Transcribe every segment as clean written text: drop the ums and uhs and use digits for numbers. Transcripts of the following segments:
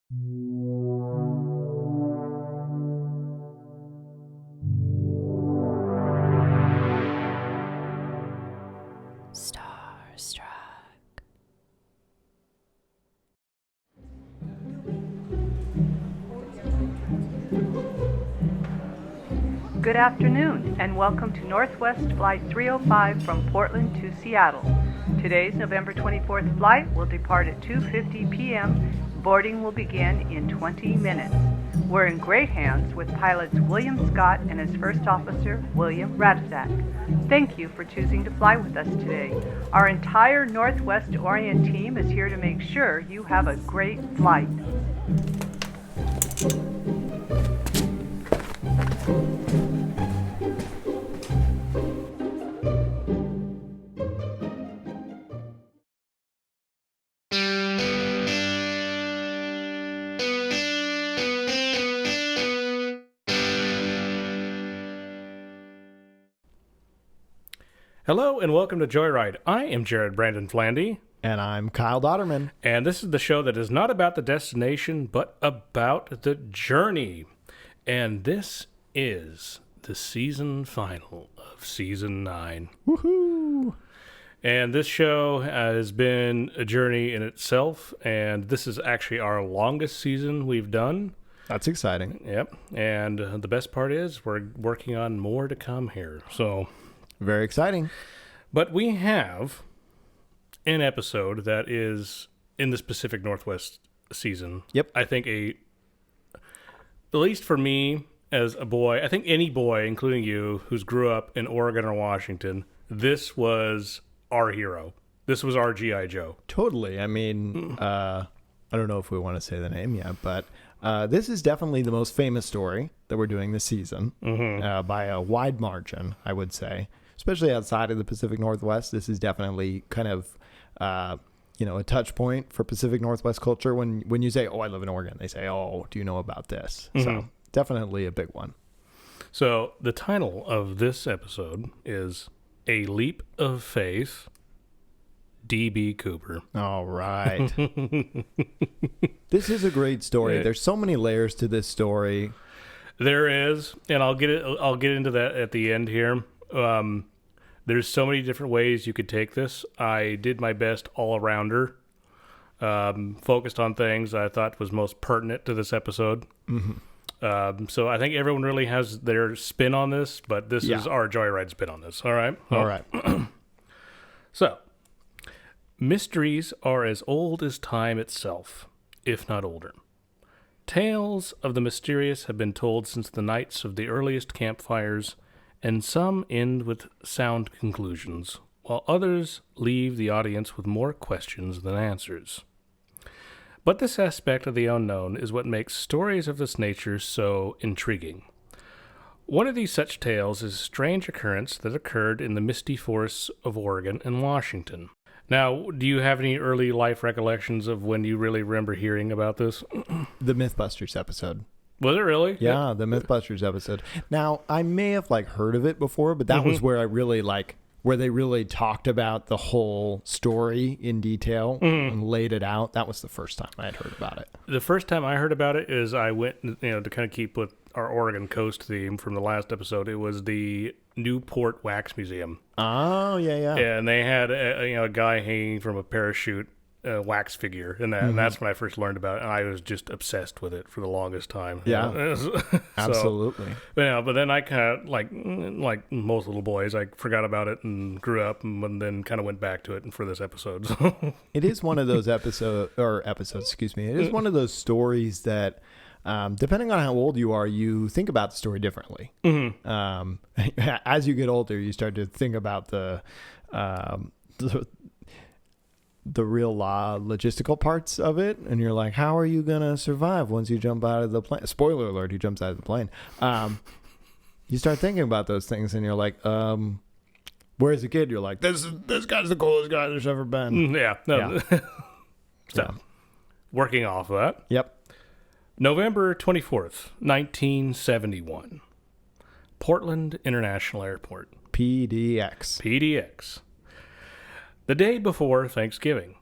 Starstruck. Good afternoon, and welcome to Northwest Flight 305 from Portland to Seattle. Today's November 24th flight will depart at 2:50 p.m. Boarding will begin in 20 minutes. We're in great hands with pilots William Scott and his first officer, William Radczak. Thank you for choosing to fly with us today. Our entire Northwest Orient team is here to make sure you have a great flight. Hello and welcome to Joyride. I am Jared Brandon Flandy. And I'm Kyle Dotterman. And this is the show that is not about the destination, but about the journey. And this is the season final of Season 9. Woohoo! And this show has been a journey in itself, and this is actually our longest season we've done. That's exciting. Yep. And the best part is we're working on more to come here. So... very exciting. But we have an episode that is in this Pacific Northwest season. Yep. I think at least for me as a boy, I think any boy, including you, who's grew up in Oregon or Washington, this was our hero. This was our G.I. Joe. Totally. I mean, I don't know if we want to say the name yet, but this is definitely the most famous story that we're doing this season by a wide margin, I would say. Especially outside of the Pacific Northwest, this is definitely kind of, a touch point for Pacific Northwest culture. When you say, oh, I live in Oregon, they say, oh, do you know about this? Mm-hmm. So definitely a big one. So the title of this episode is A Leap of Faith, D.B. Cooper. All right. This is a great story. There's so many layers to this story. There is, and I'll get into that at the end here. There's so many different ways you could take this. I did my best all-arounder, focused on things I thought was most pertinent to this episode. Mm-hmm. So I think everyone really has their spin on this, but this is our Joyride spin on this. All right? All right. So, mysteries are as old as time itself, if not older. Tales of the mysterious have been told since the nights of the earliest campfires, and some end with sound conclusions, while others leave the audience with more questions than answers. But this aspect of the unknown is what makes stories of this nature so intriguing. One of these such tales is a strange occurrence that occurred in the misty forests of Oregon and Washington. Now, do you have any early life recollections of when you really remember hearing about this? The Mythbusters episode. Was it really? Yeah, the Mythbusters episode. Now, I may have heard of it before, but that was where I really where they really talked about the whole story in detail and laid it out. That was the first time I had heard about it. The first time I heard about it is I went, to kind of keep with our Oregon coast theme from the last episode. It was the Newport Wax Museum. Oh, yeah. And they had a guy hanging from a parachute wax figure, and that's when I first learned about it, and I was just obsessed with it for the longest time. Yeah, absolutely. But then I kind of, like most little boys, I forgot about it and grew up, and then kind of went back to it for this episode. So. It is one of those episodes, excuse me, it is one of those stories that, depending on how old you are, you think about the story differently. Mm-hmm. As you get older, you start to think about the real logistical parts of it, and you're like, how are you gonna survive once you jump out of the plane? Spoiler alert, he jumps out of the plane. You start thinking about those things, and you're like, whereas a kid, you're like, this guy's the coolest guy there's ever been. Working off of that. Yep. November 24th, 1971. Portland International Airport. PDX. The day before Thanksgiving.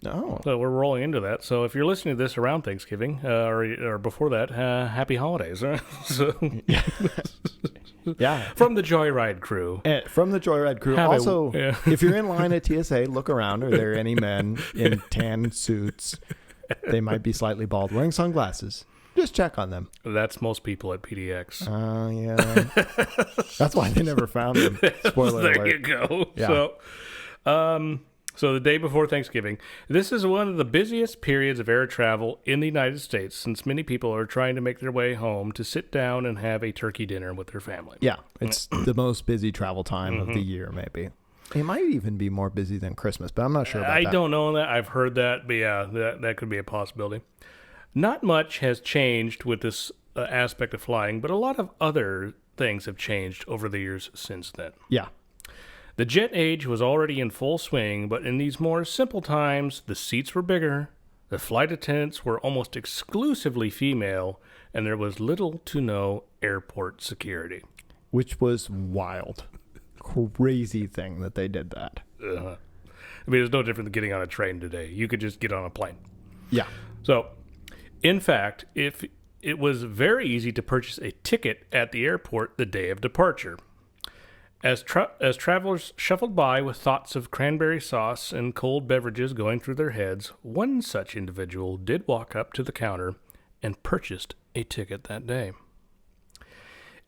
Oh. So we're rolling into that. So if you're listening to this around Thanksgiving or before that, happy holidays. So, Yeah. from the Joyride crew. From the Joyride crew. Also, if you're in line at TSA, look around. Are there any men in tan suits? They might be slightly bald, wearing sunglasses. Just check on them. That's most people at PDX. Yeah. That's why they never found them. Spoiler There alert. you go. Yeah. So the day before Thanksgiving, this is one of the busiest periods of air travel in the United States, since many people are trying to make their way home to sit down and have a turkey dinner with their family. Yeah. It's the most busy travel time of the year, maybe. It might even be more busy than Christmas, but I'm not sure about that. I don't know that. I've heard that, but yeah, that could be a possibility. Not much has changed with this aspect of flying, but a lot of other things have changed over the years since then. Yeah. The jet age was already in full swing, but in these more simple times, the seats were bigger, the flight attendants were almost exclusively female, and there was little to no airport security. Which was wild. Crazy thing that they did that. I mean, it's no different than getting on a train today. You could just get on a plane. Yeah. So, in fact, if it was very easy to purchase a ticket at the airport the day of departure. As travelers shuffled by with thoughts of cranberry sauce and cold beverages going through their heads, one such individual did walk up to the counter and purchased a ticket that day.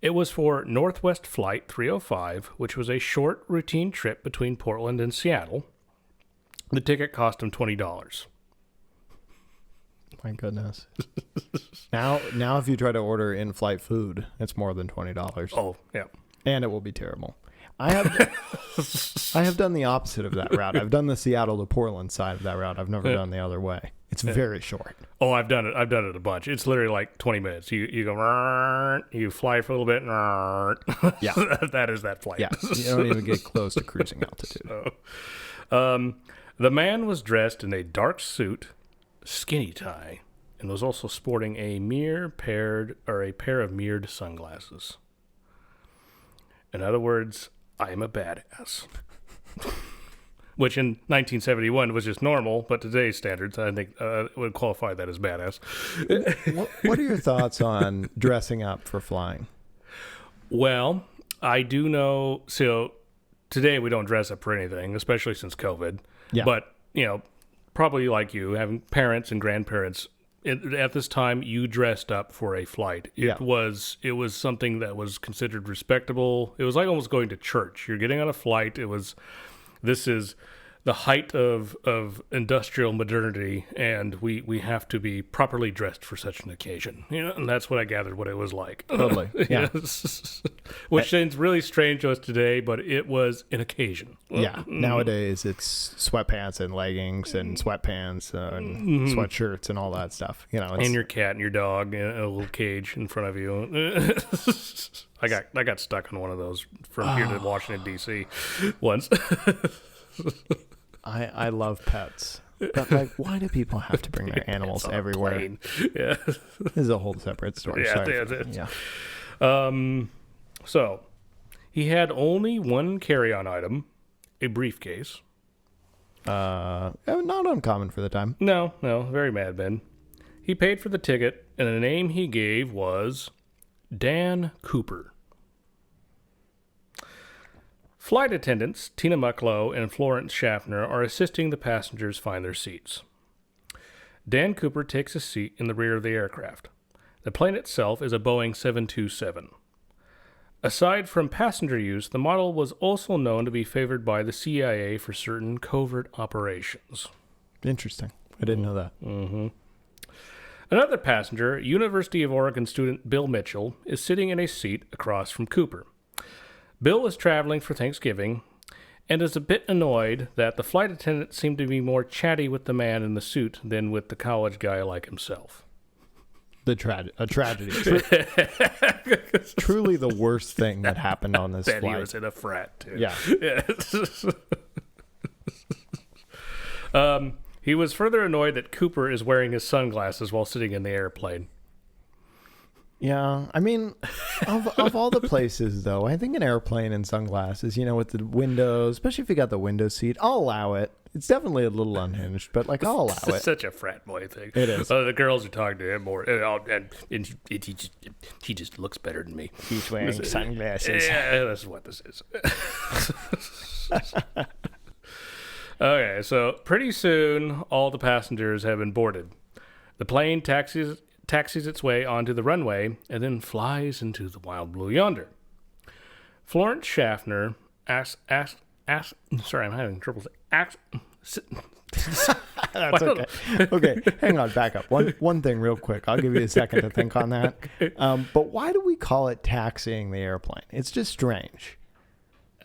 It was for Northwest Flight 305, which was a short, routine trip between Portland and Seattle. The ticket cost him $20. My goodness. Now if you try to order in-flight food, it's more than $20. Oh, yeah. And it will be terrible. I have done the opposite of that route. I've done the Seattle to Portland side of that route. I've never done the other way. It's very short. Oh, I've done it. I've done it a bunch. It's literally like 20 minutes. You go, you fly for a little bit. Yeah. That is that flight. Yeah. You don't even get close to cruising altitude. The man was dressed in a dark suit, skinny tie, and was also sporting a pair of mirrored sunglasses. In other words, I am a badass. Which in 1971 was just normal, but today's standards, I think, would qualify that as badass. What are your thoughts on dressing up for flying? Well, I do know, so today we don't dress up for anything, especially since COVID. Yeah. But, probably like you, having parents and grandparents, at this time, you dressed up for a flight. It was something that was considered respectable. It was like almost going to church. You're getting on a flight. This is the height of industrial modernity, and we have to be properly dressed for such an occasion. And that's what I gathered what it was like. Totally. Yeah. Yes. Which seems really strange to us today, but it was an occasion. Yeah. Nowadays, it's sweatpants and leggings and sweatpants and sweatshirts and all that stuff. And your cat and your dog in a little cage in front of you. I got stuck on one of those from here to Washington, D.C. once. I love pets. But, why do people have to bring their animals everywhere? Yeah. This is a whole separate story. Yeah. So, he had only one carry-on item, a briefcase. Not uncommon for the time. No, very Mad Men. He paid for the ticket, and the name he gave was Dan Cooper. Flight attendants Tina Mucklow and Florence Schaffner are assisting the passengers find their seats. Dan Cooper takes a seat in the rear of the aircraft. The plane itself is a Boeing 727. Aside from passenger use, the model was also known to be favored by the CIA for certain covert operations. Interesting. I didn't know that. Mm-hmm. Another passenger, University of Oregon student Bill Mitchell, is sitting in a seat across from Cooper. Bill is traveling for Thanksgiving and is a bit annoyed that the flight attendant seemed to be more chatty with the man in the suit than with the college guy like himself. A tragedy. Truly the worst thing that happened on this flight. He was in a frat, too. Yeah. He was further annoyed that Cooper is wearing his sunglasses while sitting in the airplane. Yeah, I mean, of all the places, though, I think an airplane and sunglasses, with the windows, especially if you got the window seat, I'll allow it. It's definitely a little unhinged, but like I'll allow It's it. such a frat boy thing. It is. The girls are talking to him more, and he just looks better than me. He's wearing sunglasses. Yeah, that's what this is. Okay, so pretty soon, all the passengers have been boarded. The plane taxis its way onto the runway and then flies into the wild blue yonder. Florence Schaffner sorry, I'm having trouble saying. That's okay. Okay, hang on, back up. One thing real quick. I'll give you a second to think on that. But why do we call it taxiing the airplane? It's just strange.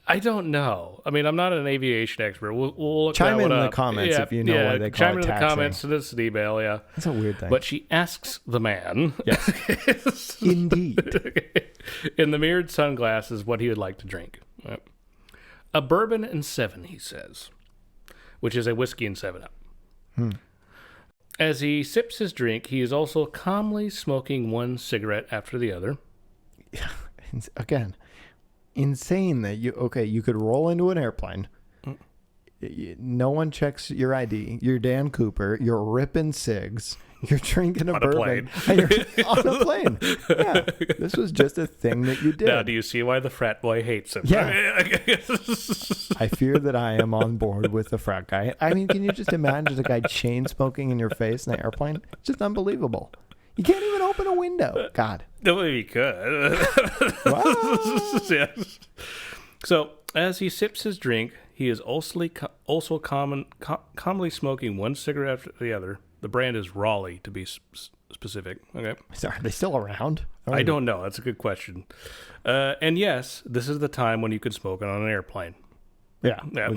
I don't know. I mean, I'm not an aviation expert. We'll look chime that in one the up. comments if you know why they call chime it in the taxiing. comments to this email, yeah. That's a weird thing. But she asks the man. Yes. Indeed. In the mirrored sunglasses what he would like to drink. Yep. A bourbon and 7, he says, which is a whiskey and 7-Up. As he sips his drink, he is also calmly smoking one cigarette after the other. Again, insane that you could roll into an airplane. No one checks your ID. You're Dan Cooper. You're ripping cigs. You're drinking a bourbon. And you're on a plane. Yeah. This was just a thing that you did. Now, do you see why the frat boy hates him? Yeah. I fear that I am on board with the frat guy. I mean, can you just imagine a guy chain smoking in your face in an airplane? It's just unbelievable. You can't even open a window. God. No, he could. Yes. So, as he sips his drink, he is also calmly smoking one cigarette after the other. The brand is Raleigh, to be specific. Okay. Sorry, are they still around? I don't know. That's a good question. And yes, this is the time when you could smoke it on an airplane. Yeah. Yeah.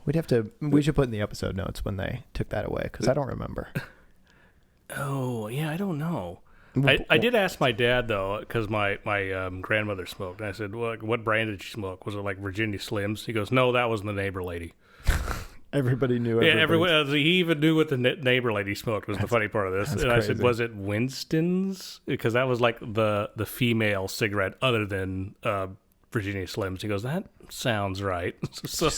We should put in the episode notes when they took that away, because I don't remember. Oh, yeah, I don't know. I did ask my dad, though, because my grandmother smoked. And I said, well, what brand did she smoke? Was it like Virginia Slims? He goes, no, that was the neighbor lady. Everybody knew. Yeah, everyone. He even knew what the neighbor lady smoked. Was the funny part of this. And crazy. I said, was it Winston's? Because that was like the female cigarette other than Virginia Slims. He goes, that sounds right. So,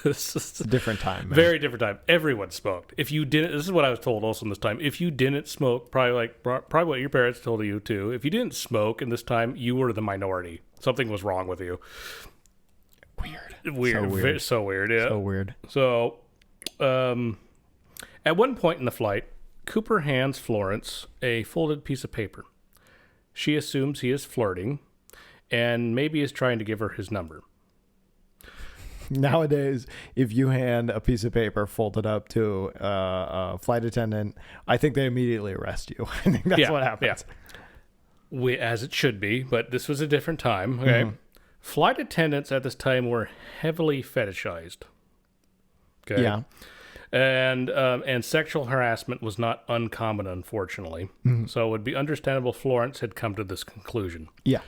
It's a different time, man. Very different time. Everyone smoked. If you didn't, this is what I was told also in this time. If you didn't smoke, probably what your parents told you too. If you didn't smoke in this time, you were the minority. Something was wrong with you. Weird. So weird. Yeah. So weird. So, at one point in the flight, Cooper hands Florence a folded piece of paper. She assumes he is flirting and maybe is trying to give her his number. Nowadays, if you hand a piece of paper folded up to a flight attendant, I think they immediately arrest you. I think that's what happens. Yeah. As it should be, but this was a different time. Okay. Mm-hmm. Flight attendants at this time were heavily fetishized. Okay. Yeah. And sexual harassment was not uncommon, unfortunately. Mm-hmm. So it would be understandable Florence had come to this conclusion. Yeah.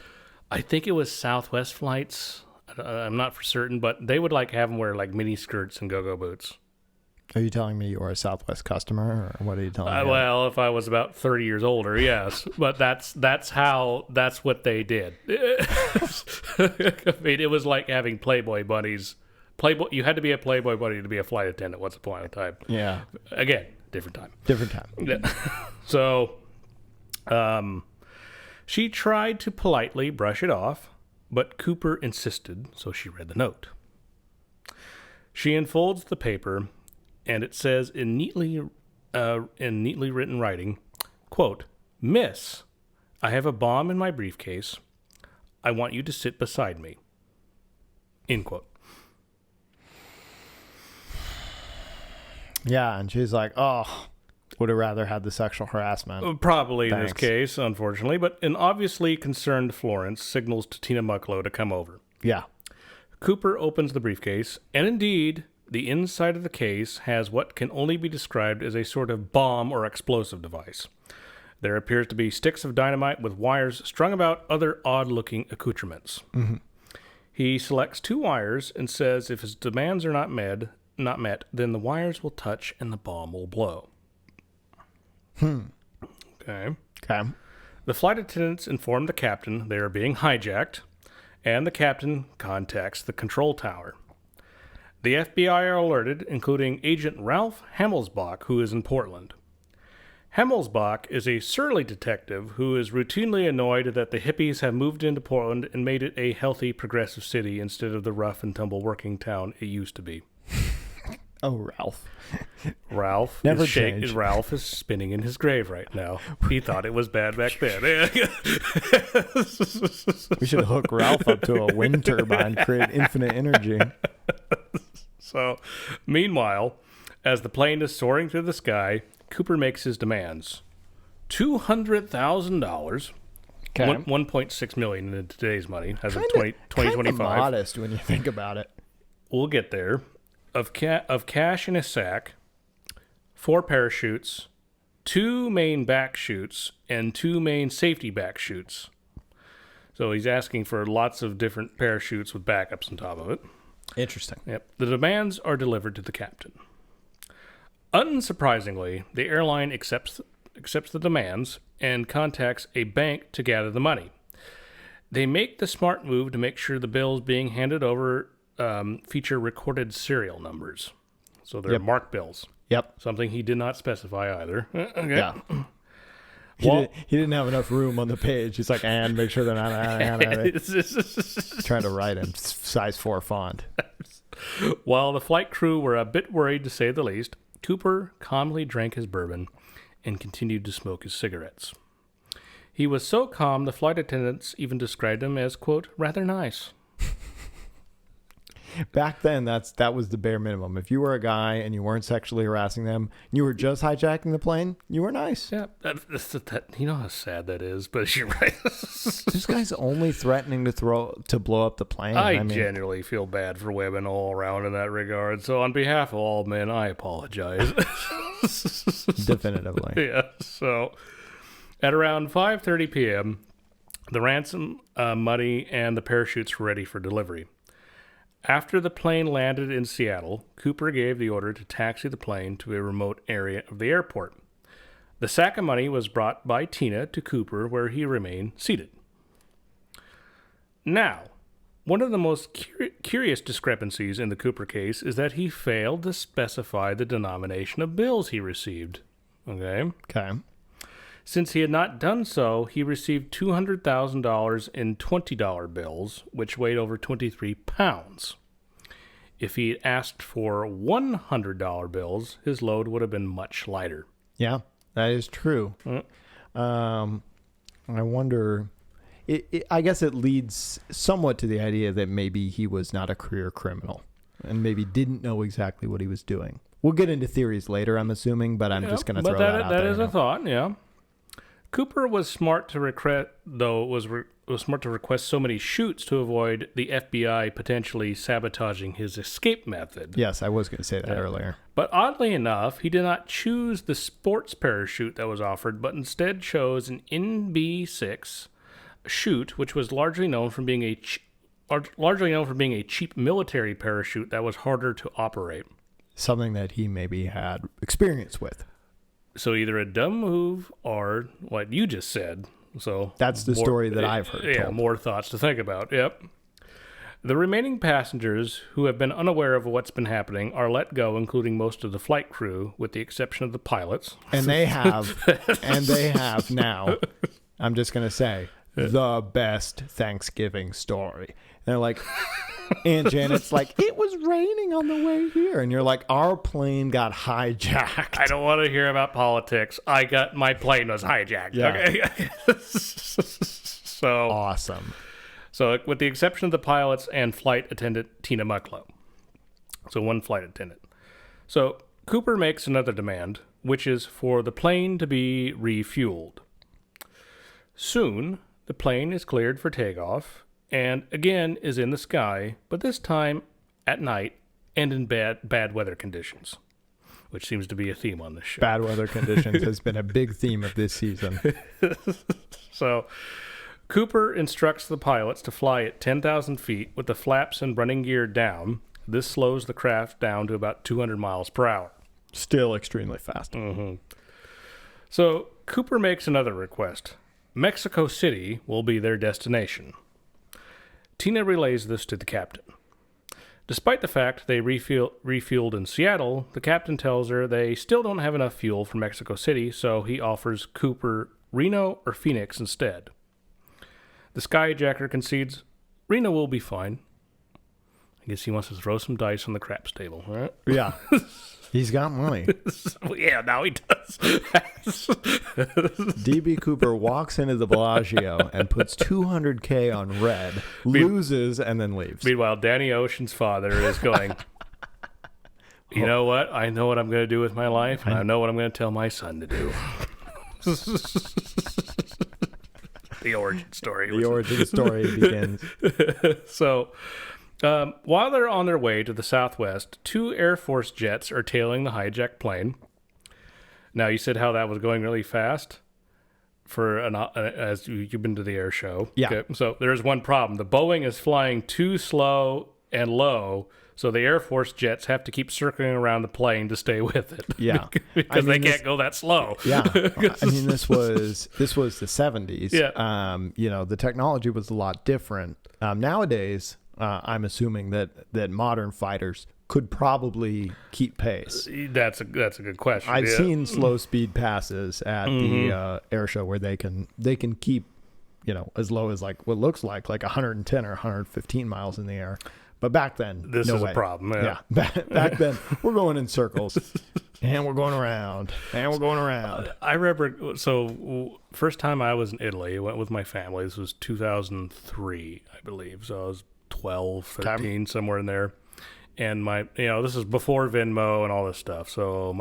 I think it was Southwest flights. I'm not for certain, but they would like have them wear like mini skirts and go-go boots. Are you telling me you're a Southwest customer, or what are you telling me? Well, if I was about 30 years older, yes. But that's what they did. I mean, it was like having Playboy bunnies. You had to be a Playboy bunny to be a flight attendant once upon a time. Yeah. Again, different time. Different time. Yeah. So, she tried to politely brush it off, but Cooper insisted, so she read the note. She unfolds the paper, and it says in neatly written writing, quote, "Miss, I have a bomb in my briefcase. I want you to sit beside me." End quote. Yeah, and she's like, oh, would have rather had the sexual harassment. Probably Thanks. In this case, unfortunately, but an obviously concerned Florence signals to Tina Mucklow to come over. Yeah. Cooper opens the briefcase, and indeed, the inside of the case has what can only be described as a sort of bomb or explosive device. There appears to be sticks of dynamite with wires strung about other odd-looking accoutrements. Mm-hmm. He selects 2 wires and says if his demands are not met, then the wires will touch and the bomb will blow. Okay. The flight attendants inform the captain they are being hijacked, and the captain contacts the control tower. The FBI are alerted, including Agent Ralph Hammelsbach, who is in Portland. Hammelsbach is a surly detective who is routinely annoyed that the hippies have moved into Portland and made it a healthy, progressive city instead of the rough and tumble working town it used to be. Oh, Ralph. Ralph Never is changed. Ralph is spinning in his grave right now. He thought it was bad back then. We should hook Ralph up to a wind turbine, create infinite energy. So, meanwhile, as the plane is soaring through the sky, Cooper makes his demands. $200,000, Okay. $1.6 million in today's money, as of Kinda 2025. modest when you think about it. We'll get there. Of cash in a sack, 4 parachutes, 2 main back chutes, and 2 main safety back chutes. So he's asking for lots of different parachutes with backups on top of it. Interesting. Yep. The demands are delivered to the captain. Unsurprisingly, the airline accepts the demands and contacts a bank to gather the money. They make the smart move to make sure the bills being handed over feature recorded serial numbers. So they're marked bills. Yep. Something he did not specify either. Okay. Yeah. He didn't have enough room on the page. He's like, and make sure they're not trying to write in size 4 font. While the flight crew were a bit worried, to say the least, Cooper calmly drank his bourbon and continued to smoke his cigarettes. He was so calm, the flight attendants even described him as, quote, rather nice. Back then, that was the bare minimum. If you were a guy and you weren't sexually harassing them, you were just hijacking the plane, you were nice. Yeah, you know how sad that is, but you're right. This guy's only threatening to blow up the plane. I genuinely feel bad for women all around in that regard. So on behalf of all men, I apologize. Definitively. Yeah, so at around 5:30 p.m., the ransom money and the parachutes were ready for delivery. After the plane landed in Seattle, Cooper gave the order to taxi the plane to a remote area of the airport. The sack of money was brought by Tina to Cooper, where he remained seated. Now, one of the most curious discrepancies in the Cooper case is that he failed to specify the denomination of bills he received. Okay? Since he had not done so, he received $200,000 in $20 bills, which weighed over 23 pounds. If he had asked for $100 bills, his load would have been much lighter. Yeah, that is true. I wonder... I guess it leads somewhat to the idea that maybe he was not a career criminal and maybe didn't know exactly what he was doing. We'll get into theories later, I'm assuming, but I'm just going to throw that out there. That is a thought, yeah. Cooper was smart to request so many chutes to avoid the FBI potentially sabotaging his escape method. Yes, I was going to say that earlier. But oddly enough, he did not choose the sports parachute that was offered, but instead chose an NB6 chute, which was largely known for being a cheap military parachute that was harder to operate. Something that he maybe had experience with. So either a dumb move or what you just said. So that's the story that I've heard. Yeah, more thoughts to think about. Yep. The remaining passengers who have been unaware of what's been happening are let go, including most of the flight crew, with the exception of the pilots. And they have now, I'm just going to say, the best Thanksgiving story. And they're like, Aunt Janet's like, it was raining on the way here. And you're like, our plane got hijacked. I don't want to hear about politics. My plane was hijacked. Yeah. Okay. So awesome. So with the exception of the pilots and flight attendant Tina Mucklow. So one flight attendant. So Cooper makes another demand, which is for the plane to be refueled. Soon, the plane is cleared for takeoff and again is in the sky, but this time at night and in bad weather conditions, which seems to be a theme on this show. Bad weather conditions has been a big theme of this season. So Cooper instructs the pilots to fly at 10,000 feet with the flaps and running gear down. This slows the craft down to about 200 miles per hour. Still extremely fast. Mm-hmm. So Cooper makes another request. Mexico City will be their destination. Tina relays this to the captain. Despite the fact they refueled in Seattle, the captain tells her they still don't have enough fuel for Mexico City, so he offers Cooper Reno or Phoenix instead. The skyjacker concedes Reno will be fine. I guess he wants to throw some dice on the craps table, right? Yeah. He's got money. Yeah, now he does. DB Cooper walks into the Bellagio and puts $200K on red, loses, and then leaves. Meanwhile, Danny Ocean's father is going, you know what? I know what I'm going to do with my life, and I know what I'm going to tell my son to do. The origin story. The origin story begins. So, while they're on their way to the southwest, 2 Air Force jets are tailing the hijacked plane. Now, you said how that was going really fast as you've been to the air show. Yeah. Okay, so there's one problem. The Boeing is flying too slow and low, so the Air Force jets have to keep circling around the plane to stay with it. Yeah. Because they can't go that slow. Yeah. I mean, this was the 70s. Yeah. The technology was a lot different. Nowadays, I'm assuming that modern fighters could probably keep pace. That's a good question. I've seen slow speed passes at the air show where they can keep, as low as like what looks like 110 or 115 miles in the air. But back then, this no is way. a problem. Yeah. Back then, we're going in circles, and we're going around, and we're going around. I remember, so first time I was in Italy, I went with my family. This was 2003, I believe. So I was 12, 13, somewhere in there. And this is before Venmo and all this stuff. So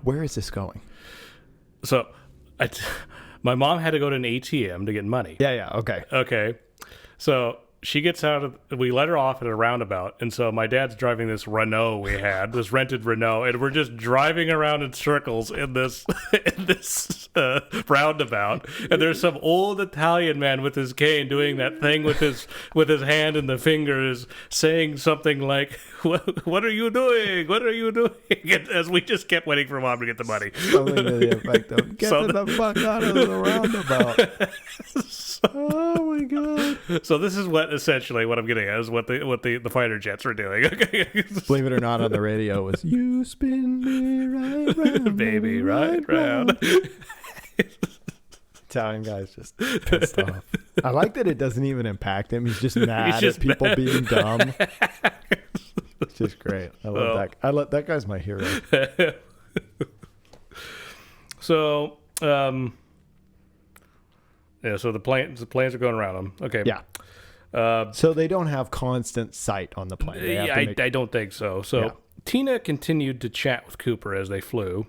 where is this going? So my mom had to go to an ATM to get money. Yeah. Okay. So she gets we let her off at a roundabout. And so my dad's driving this Renault we had, this rented Renault. And we're just driving around in circles in this roundabout. And there's some old Italian man with his cane doing that thing with his hand and the fingers, saying something like, what are you doing? What are you doing? As we just kept waiting for mom to get the money. Something to the effect of, get the fuck out of the roundabout. Oh my God. So this is essentially what I'm getting at is what the fighter jets are doing. Okay. Believe it or not, on the radio was, you spin me right round, baby, right round. Italian guy's just pissed off. I like that it doesn't even impact him. He's just mad at people being dumb. It's just great. I love that. That guy's my hero. So, so the planes are going around them. Okay. Yeah. So they don't have constant sight on the plane. I don't think so. So yeah. Tina continued to chat with Cooper as they flew.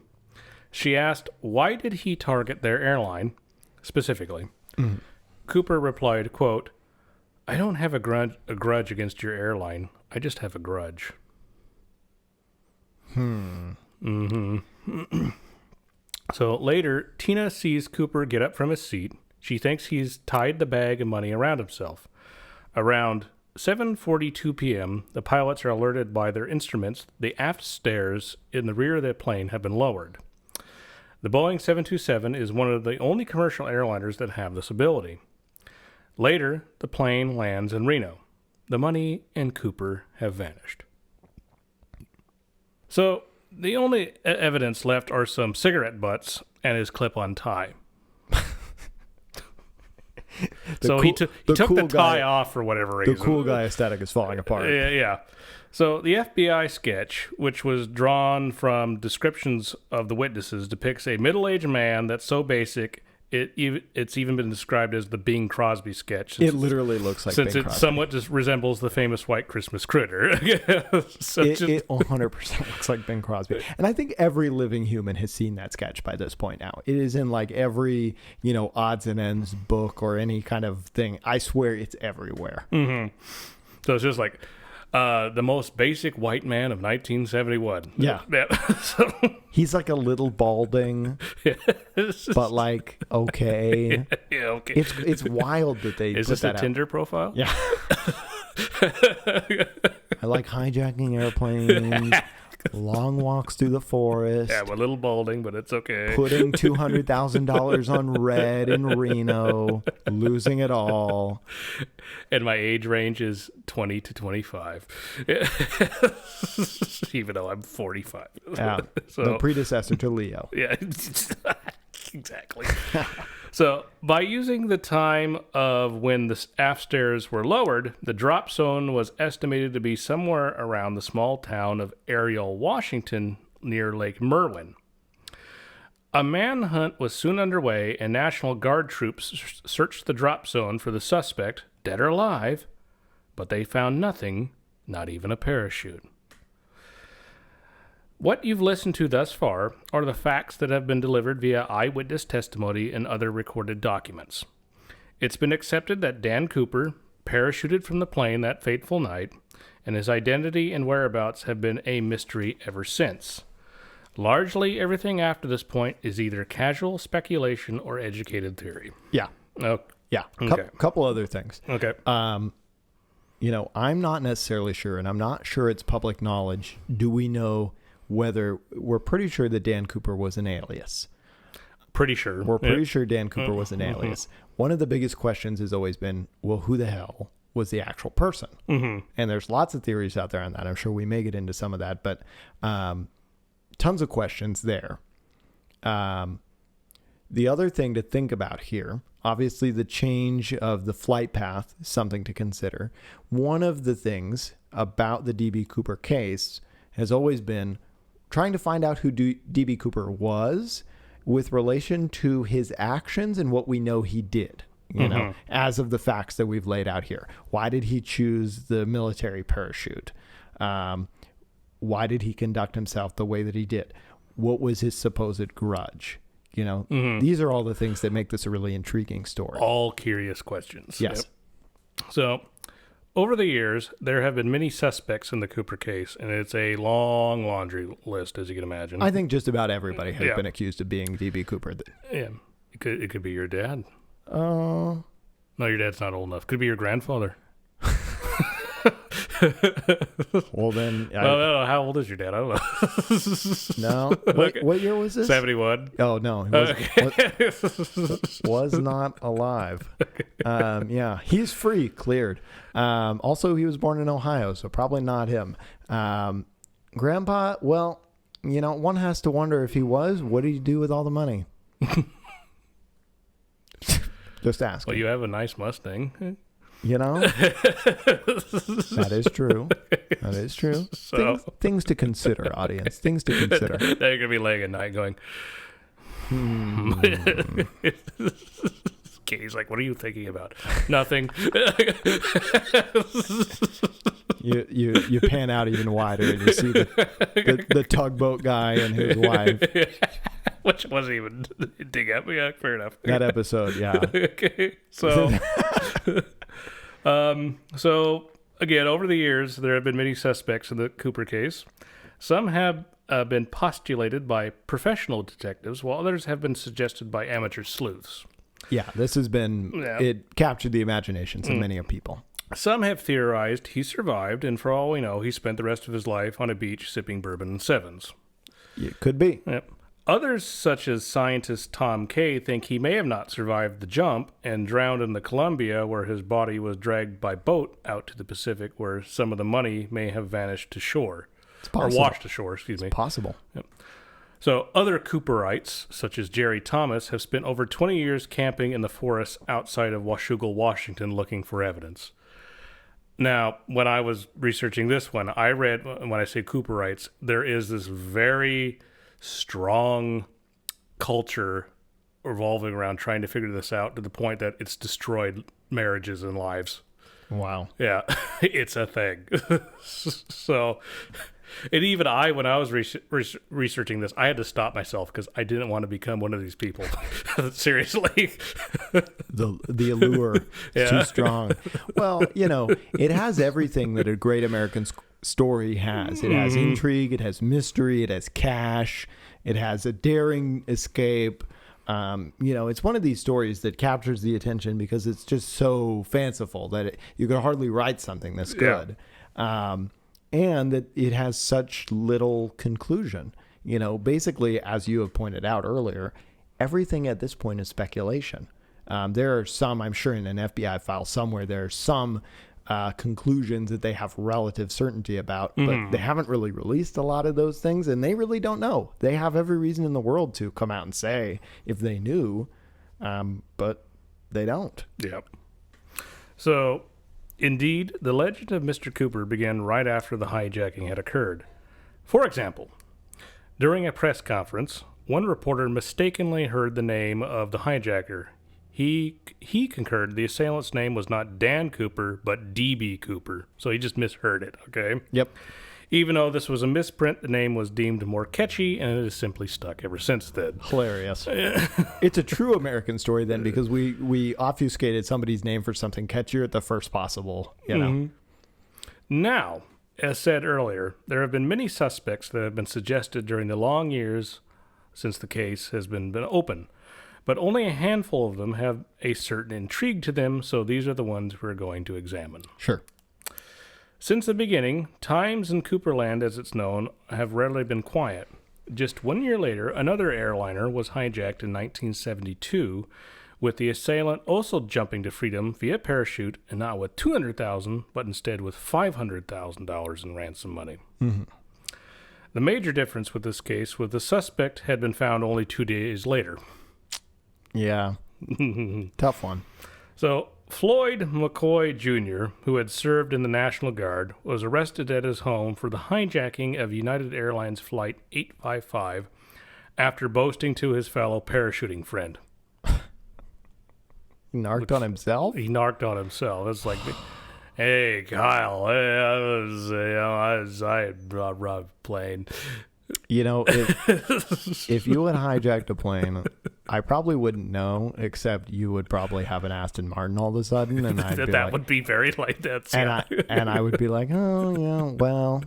She asked, why did he target their airline specifically? Mm. Cooper replied, quote, I don't have a grudge against your airline. I just have a grudge. So later, Tina sees Cooper get up from his seat. She thinks he's tied the bag of money around himself. Around 7:42 p.m., the pilots are alerted by their instruments the aft stairs in the rear of the plane have been lowered. The Boeing 727 is one of the only commercial airliners that have this ability. Later, the plane lands in Reno. The money and Cooper have vanished. So, the only evidence left are some cigarette butts and his clip-on tie. He took the tie off for whatever reason. The cool guy aesthetic is falling apart. Yeah. So the FBI sketch, which was drawn from descriptions of the witnesses, depicts a middle-aged man that's so basic it's even been described as the Bing Crosby sketch. It literally looks like Bing Crosby. Since it somewhat just resembles the famous White Christmas critter. It 100% looks like Bing Crosby. And I think every living human has seen that sketch by this point now. It is in like every, odds and ends book or any kind of thing. I swear it's everywhere. Mm-hmm. So it's just like the most basic white man of 1971. Yeah. So, he's like a little balding, but like, okay. Yeah, okay. It's wild that they Is put this that a out. Tinder profile? Yeah. I like hijacking airplanes. Long walks through the forest. Yeah, we're a little balding, but it's okay. Putting $200,000 on red in Reno, losing it all. And my age range is 20 to 25. Even though I'm 45. Yeah, the predecessor to Leo. Yeah, exactly. So, by using the time of when the aft stairs were lowered, the drop zone was estimated to be somewhere around the small town of Ariel, Washington, near Lake Merwin. A manhunt was soon underway, and National Guard troops searched the drop zone for the suspect, dead or alive, but they found nothing, not even a parachute. What you've listened to thus far are the facts that have been delivered via eyewitness testimony and other recorded documents. It's been accepted that Dan Cooper parachuted from the plane that fateful night, and his identity and whereabouts have been a mystery ever since. Largely, everything after this point is either casual speculation or educated theory. Yeah. Oh, Yeah. Okay. Couple other things. okay. I'm not necessarily sure, and I'm not sure it's public knowledge. Do we know whether we're pretty sure that Dan Cooper was an alias? Pretty sure. We're pretty sure Dan Cooper was an alias. One of the biggest questions has always been, well, who the hell was the actual person? Mm-hmm. And there's lots of theories out there on that. I'm sure we may get into some of that, but tons of questions there. The other thing to think about here, obviously the change of the flight path is something to consider. One of the things about the D.B. Cooper case has always been trying to find out who D.B. Cooper was with relation to his actions and what we know he did, you know, as of the facts that we've laid out here. Why did he choose the military parachute? Why did he conduct himself the way that he did? What was his supposed grudge? You know, these are all the things that make this a really intriguing story. All curious questions. Yes. Yep. So, over the years, there have been many suspects in the Cooper case, and it's a long laundry list, as you can imagine. I think just about everybody has been accused of being D.B. Cooper. Yeah. It could be your dad. Oh. No, your dad's not old enough. Could be your grandfather. Well, then. No, how old is your dad? I don't know. No. What year was this? 71. Oh, no. He was not alive. Yeah. He's free, cleared. Also, he was born in Ohio, so probably not him. Grandpa, well, you know, one has to wonder if he was. What did he do with all the money? Just ask. Well, you have a nice Mustang. You know, that is true. That is true. So, things to consider, audience. Things to consider. Now you're gonna be laying at night going. Katie's like, "What are you thinking about?" Nothing. You pan out even wider and you see the tugboat guy and his wife. Which wasn't even dig up. Yeah, fair enough. That episode, yeah. Okay, so. So, again, over the years, there have been many suspects in the Cooper case. Some have been postulated by professional detectives, while others have been suggested by amateur sleuths. Yeah, this has been, it captured the imaginations of many of people. Some have theorized he survived, and for all we know, he spent the rest of his life on a beach sipping bourbon and sevens. It could be. Yep. Others, such as scientist Tom Kay, think he may have not survived the jump and drowned in the Columbia, where his body was dragged by boat out to the Pacific, where some of the money may have vanished to shore. It's possible. Or washed ashore, excuse me. It's possible. Yep. So other Cooperites, such as Jerry Thomas, have spent over 20 years camping in the forests outside of Washougal, Washington, looking for evidence. Now, when I was researching this one, I read, when I say Cooperites, there is this very strong culture revolving around trying to figure this out to the point that it's destroyed marriages and lives. Wow. Yeah, it's a thing. So, and even when I was researching this, I had to stop myself because I didn't want to become one of these people. Seriously. The allure is too strong. Well, you know, it has everything that a great American story has. It has intrigue, it has mystery, it has cash, it has a daring escape. You know, it's one of these stories that captures the attention because it's just so fanciful that you could hardly write something that's good. and that it has such little conclusion. Basically, as you have pointed out earlier, everything at this point is speculation. There are some, I'm sure in an FBI file somewhere, there are some conclusions that they have relative certainty about, but they haven't really released a lot of those things, and they really don't know. They have every reason in the world to come out and say if they knew, but they don't. Yep. So, indeed, the legend of Mr. Cooper began right after the hijacking had occurred. For example, during a press conference, one reporter mistakenly heard the name of the hijacker. He concurred the assailant's name was not Dan Cooper, but D.B. Cooper. So he just misheard it, okay? Yep. Even though this was a misprint, the name was deemed more catchy, and it has simply stuck ever since then. Hilarious. It's a true American story then, because we obfuscated somebody's name for something catchier at the first possible, Now, as said earlier, there have been many suspects that have been suggested during the long years since the case has been open. But only a handful of them have a certain intrigue to them, so these are the ones we're going to examine. Sure. Since the beginning, times in Cooperland, as it's known, have rarely been quiet. Just 1 year later, another airliner was hijacked in 1972, with the assailant also jumping to freedom via parachute, and not with $200,000, but instead with $500,000 in ransom money. Mm-hmm. The major difference with this case was the suspect had been found only 2 days later. Yeah. Tough one. So, Floyd McCoy Jr., who had served in the National Guard, was arrested at his home for the hijacking of United Airlines Flight 855 after boasting to his fellow parachuting friend. He narked on himself? He narked on himself. It's like, hey, Kyle, I had robbed a plane. If you had hijacked a plane, I probably wouldn't know, except you would probably have an Aston Martin all of a sudden, and I'd be that would be very like that. And I would be like, oh yeah, well,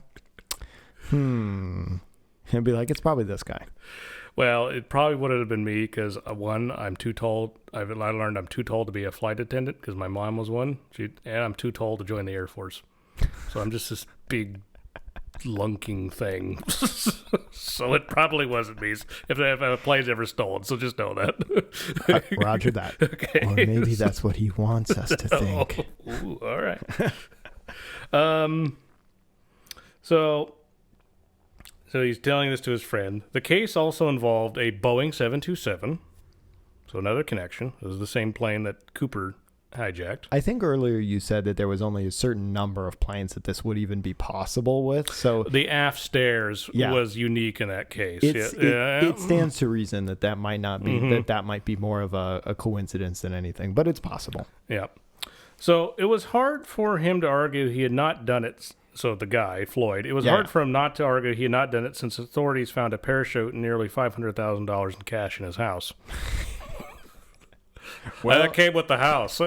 and be like, it's probably this guy. Well, it probably would have been me because one, I'm too tall. I learned I'm too tall to be a flight attendant because my mom was one, and I'm too tall to join the Air Force. So I'm just this big lunking thing. So it probably wasn't me if a plane's ever stolen, so just know that. Roger that. Okay. Or maybe that's what he wants us to think. Ooh, all right. So he's telling this to his friend. The case also involved a Boeing 727, so another connection. It was the same plane that Cooper hijacked. I think earlier you said that there was only a certain number of planes that this would even be possible with. So the aft stairs was unique in that case. It stands to reason that might not be that might be more of a coincidence than anything, but it's possible. Yeah. So it was hard for him to argue he had not done it. So the guy, Floyd, it was hard for him not to argue he had not done it since authorities found a parachute and nearly $500,000 in cash in his house. Well, that came with the house.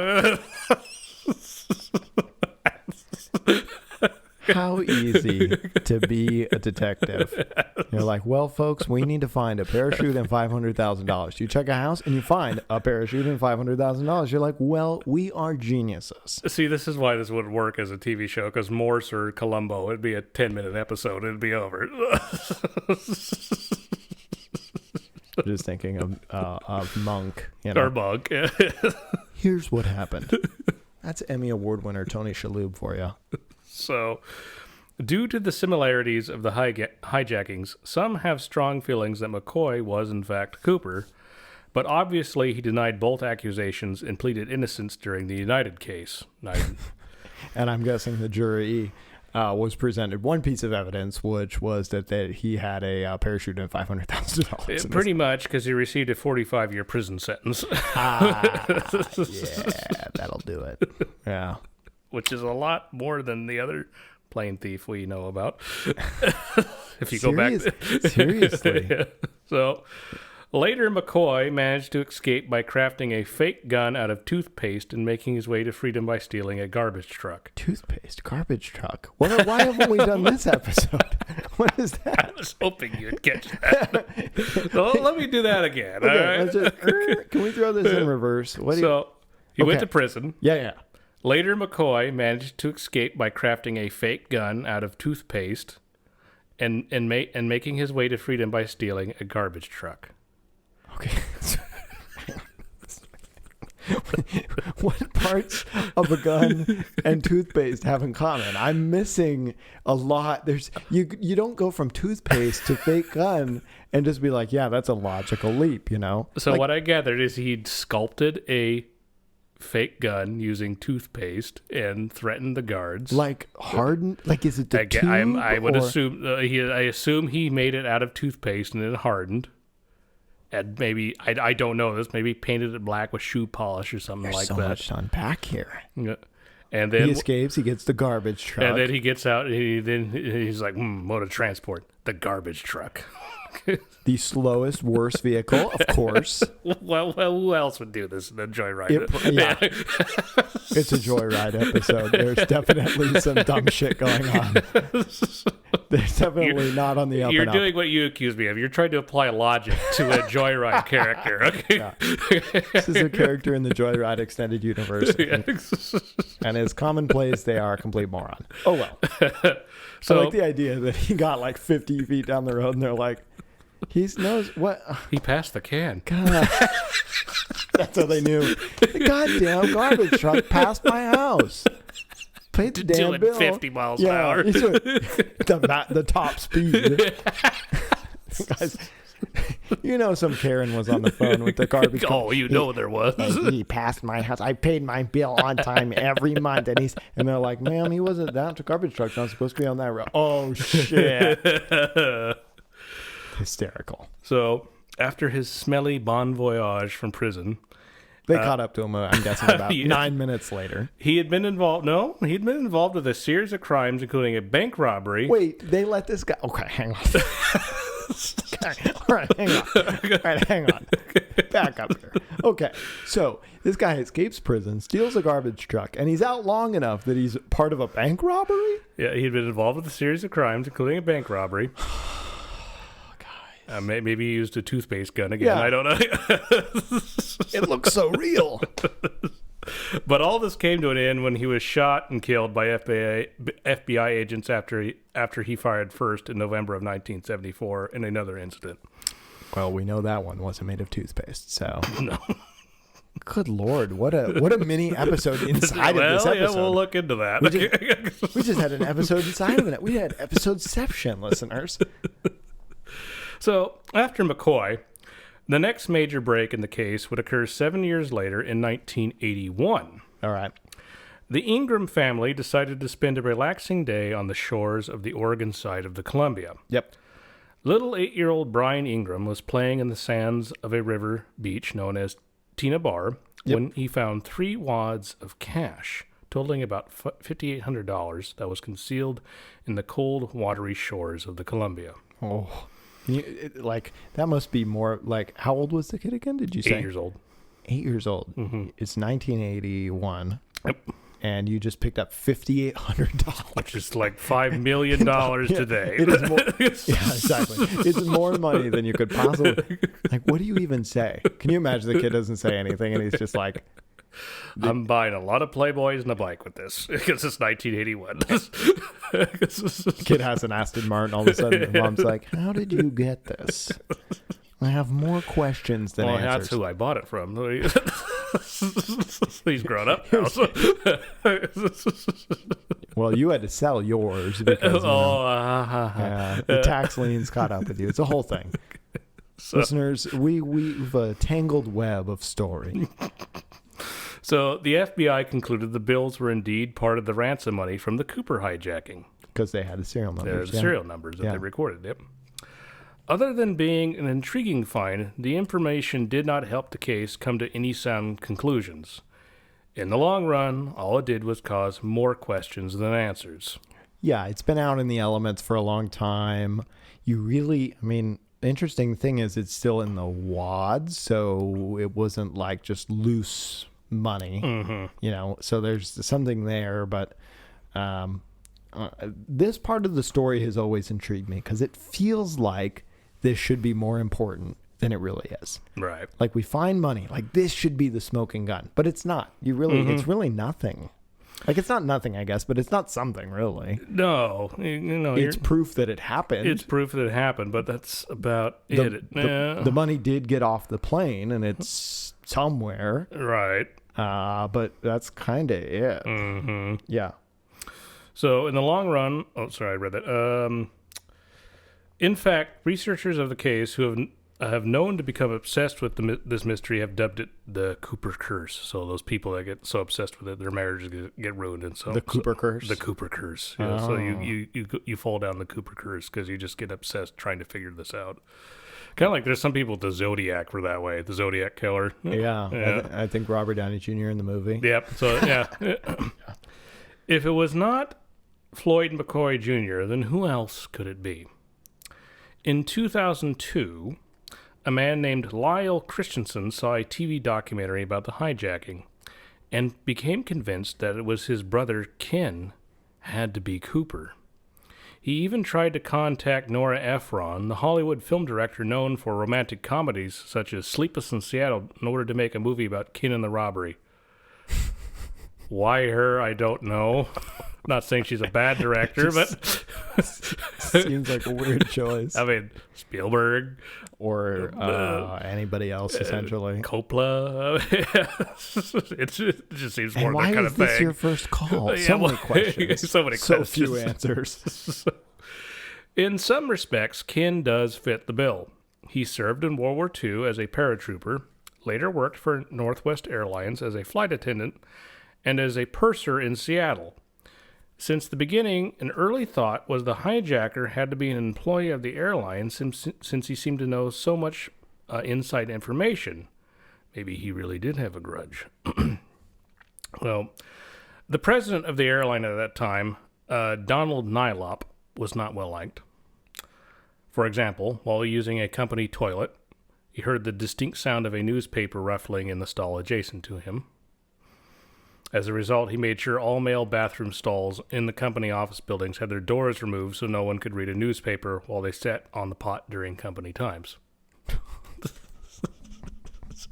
How easy to be a detective. You're like, well, folks, we need to find a parachute and $500,000. You check a house and you find a parachute and $500,000. You're like, well, we are geniuses. See, this is why this would work as a TV show, because Morse or Columbo, it'd be a 10-minute episode. It'd be over. Just thinking of Monk. Or Monk. Here's what happened. That's Emmy Award winner Tony Shalhoub for you. So, due to the similarities of the hijackings, some have strong feelings that McCoy was, in fact, Cooper, but obviously he denied both accusations and pleaded innocence during the United case. And I'm guessing the jury was presented one piece of evidence, which was that he had a parachute and $500,000. Pretty much, because he received a 45-year prison sentence. Yeah, that'll do it. Yeah. Which is a lot more than the other plane thief we know about. If you go back. Seriously. Yeah. So later, McCoy managed to escape by crafting a fake gun out of toothpaste and making his way to freedom by stealing a garbage truck. Toothpaste? Garbage truck? Why haven't we done this episode? What is that? I was hoping you'd catch that. So let me do that again. Okay, all right? can we throw this in reverse? He went to prison. Yeah. Later, McCoy managed to escape by crafting a fake gun out of toothpaste and making his way to freedom by stealing a garbage truck. Okay. What parts of a gun and toothpaste have in common? I'm missing a lot. You don't go from toothpaste to fake gun and just be like, yeah, that's a logical leap, you know? So like, what I gathered is he'd sculpted a fake gun using toothpaste and threatened the guards. like hardened, like is it the tube? I would or- assume I assume he made it out of toothpaste and it hardened. And maybe I don't know this. Maybe painted it black with shoe polish or something There's like so that. much to unpack here. Yeah. And then He escapes. He gets the garbage truck. and then he gets out. And he's like, mode of transport, the garbage truck. The slowest, worst vehicle, of course. well, who else would do this in a Joyride? Yeah. It's a Joyride episode. There's definitely some dumb shit going on. There's definitely not on the up You're and up. doing what you accuse me of. You're trying to apply logic to a Joyride character. Okay. Yeah. This is a character in the Joyride extended universe. And as commonplace, they are a complete moron. Oh, well. So I like the idea that he got like 50 feet down the road and they're like, he knows what. he passed the can. God. That's how they knew. The goddamn garbage truck passed my house. Paid the damn Doing bill. 50 miles an hour. he's doing the top speed. Guys, you know some Karen was on the phone with the garbage truck. Oh, you know there was. He passed my house. I paid my bill on time every month, and they're like, "Ma'am, he wasn't down to garbage truck. Not supposed to be on that road." Oh shit! Hysterical. So after his smelly bon voyage from prison, They caught up to him. I'm guessing about Yeah. 9 minutes later. he'd been involved with a series of crimes, including a bank robbery. Wait, they let this guy. Okay, hang on. Okay, all right, hang on. All right, hang on. Back up here. Okay, so this guy escapes prison, steals a garbage truck, and he's out long enough that he's part of a bank robbery? Yeah, he'd been involved with a series of crimes, including a bank robbery. Maybe he used a toothpaste gun again. Yeah. I don't know. It looks so real. But all this came to an end when he was shot and killed by FBI agents after he fired first in November of 1974 in another incident. Well, we know that one wasn't made of toothpaste, so. No. Good Lord, what a mini episode inside of this episode. Yeah, we'll look into that. We just had an episode inside of it. We had episodeception, listeners. So, after McCoy, the next major break in the case would occur 7 years later in 1981. All right. The Ingram family decided to spend a relaxing day on the shores of the Oregon side of the Columbia. Yep. Little 8-year-old Brian Ingram was playing in the sands of a river beach known as Tina Bar when he found 3 wads of cash, totaling about $5,800 that was concealed in the cold, watery shores of the Columbia. Oh. That must be more like, how old was the kid again? Did you say 8 years old? 8 years old. Mm-hmm. It's 1981. Yep. And you just picked up $5,800. Which is like $5 million today. It is more, yeah, exactly. It's more money than you could possibly. Like, what do you even say? Can you imagine the kid doesn't say anything and he's just like, I'm buying a lot of Playboys and a bike with this because it's 1981. kid has an Aston Martin. All of a sudden, the mom's like, "How did you get this?" I have more questions than answers. That's who I bought it from. He's grown up now. So. Well, you had to sell yours because the tax liens caught up with you. It's a whole thing. So, listeners, we weave a tangled web of story. So the FBI concluded the bills were indeed part of the ransom money from the Cooper hijacking. Because they had the serial numbers. The serial numbers that they recorded, yep. Other than being an intriguing find, the information did not help the case come to any sound conclusions. In the long run, all it did was cause more questions than answers. Yeah, it's been out in the elements for a long time. The interesting thing is it's still in the wads, so it wasn't like just loose money, so there's something there, but this part of the story has always intrigued me because it feels like this should be more important than it really is. Right. Like we find money, like this should be the smoking gun, but it's not. It's really nothing. Like, it's not nothing, I guess, but it's not something, really. No, It's proof that it happened. It's proof that it happened, but that's about it. The money did get off the plane, and it's somewhere. Right. But that's kind of it. Mm-hmm. Yeah. So in the long run, I read that. In fact, researchers of the case who have known to become obsessed with this mystery have dubbed it the Cooper curse. So those people that get so obsessed with it, their marriages get ruined. And so the Cooper curse. The Cooper curse. Yeah. Oh. So you fall down the Cooper curse because you just get obsessed trying to figure this out. Kind of like there's some people with the Zodiac were that way. The Zodiac killer. Yeah. I think Robert Downey Jr. in the movie. Yep. So yeah. If it was not Floyd McCoy Jr., then who else could it be? In 2002, a man named Lyle Christensen saw a TV documentary about the hijacking and became convinced that it was his brother Ken had to be Cooper. He even tried to contact Nora Ephron, the Hollywood film director known for romantic comedies such as Sleepless in Seattle, in order to make a movie about Ken and the robbery. Why her, I don't know. Not saying she's a bad director, but seems like a weird choice. I mean, Spielberg or anybody else, essentially. Coppola. It just seems more why that kind is of thing. This your first call? So many questions. So many so questions. few answers. In some respects, Ken does fit the bill. He served in World War II as a paratrooper, later worked for Northwest Airlines as a flight attendant, and as a purser in Seattle. Since the beginning, an early thought was the hijacker had to be an employee of the airline since he seemed to know so much inside information. Maybe he really did have a grudge. Well, the president of the airline at that time, Donald Nylop, was not well liked. For example, while using a company toilet, he heard the distinct sound of a newspaper ruffling in the stall adjacent to him. As a result, he made sure all male bathroom stalls in the company office buildings had their doors removed so no one could read a newspaper while they sat on the pot during company times. So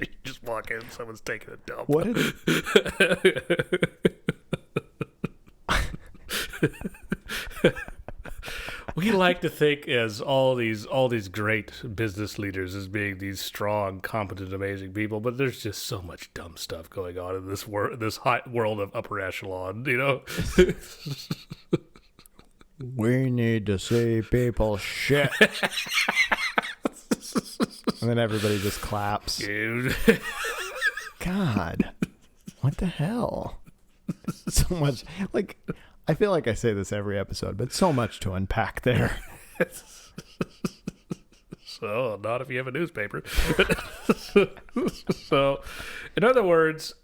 you just walk in, someone's taking a dump. What is We like to think as all these great business leaders as being these strong, competent, amazing people, but there's just so much dumb stuff going on in this world of upper echelon, you know? We need to see people shit. And then everybody just claps. Dude. God, what the hell? So much, like, I feel like I say this every episode, but so much to unpack there. So, not if you have a newspaper. So, in other words,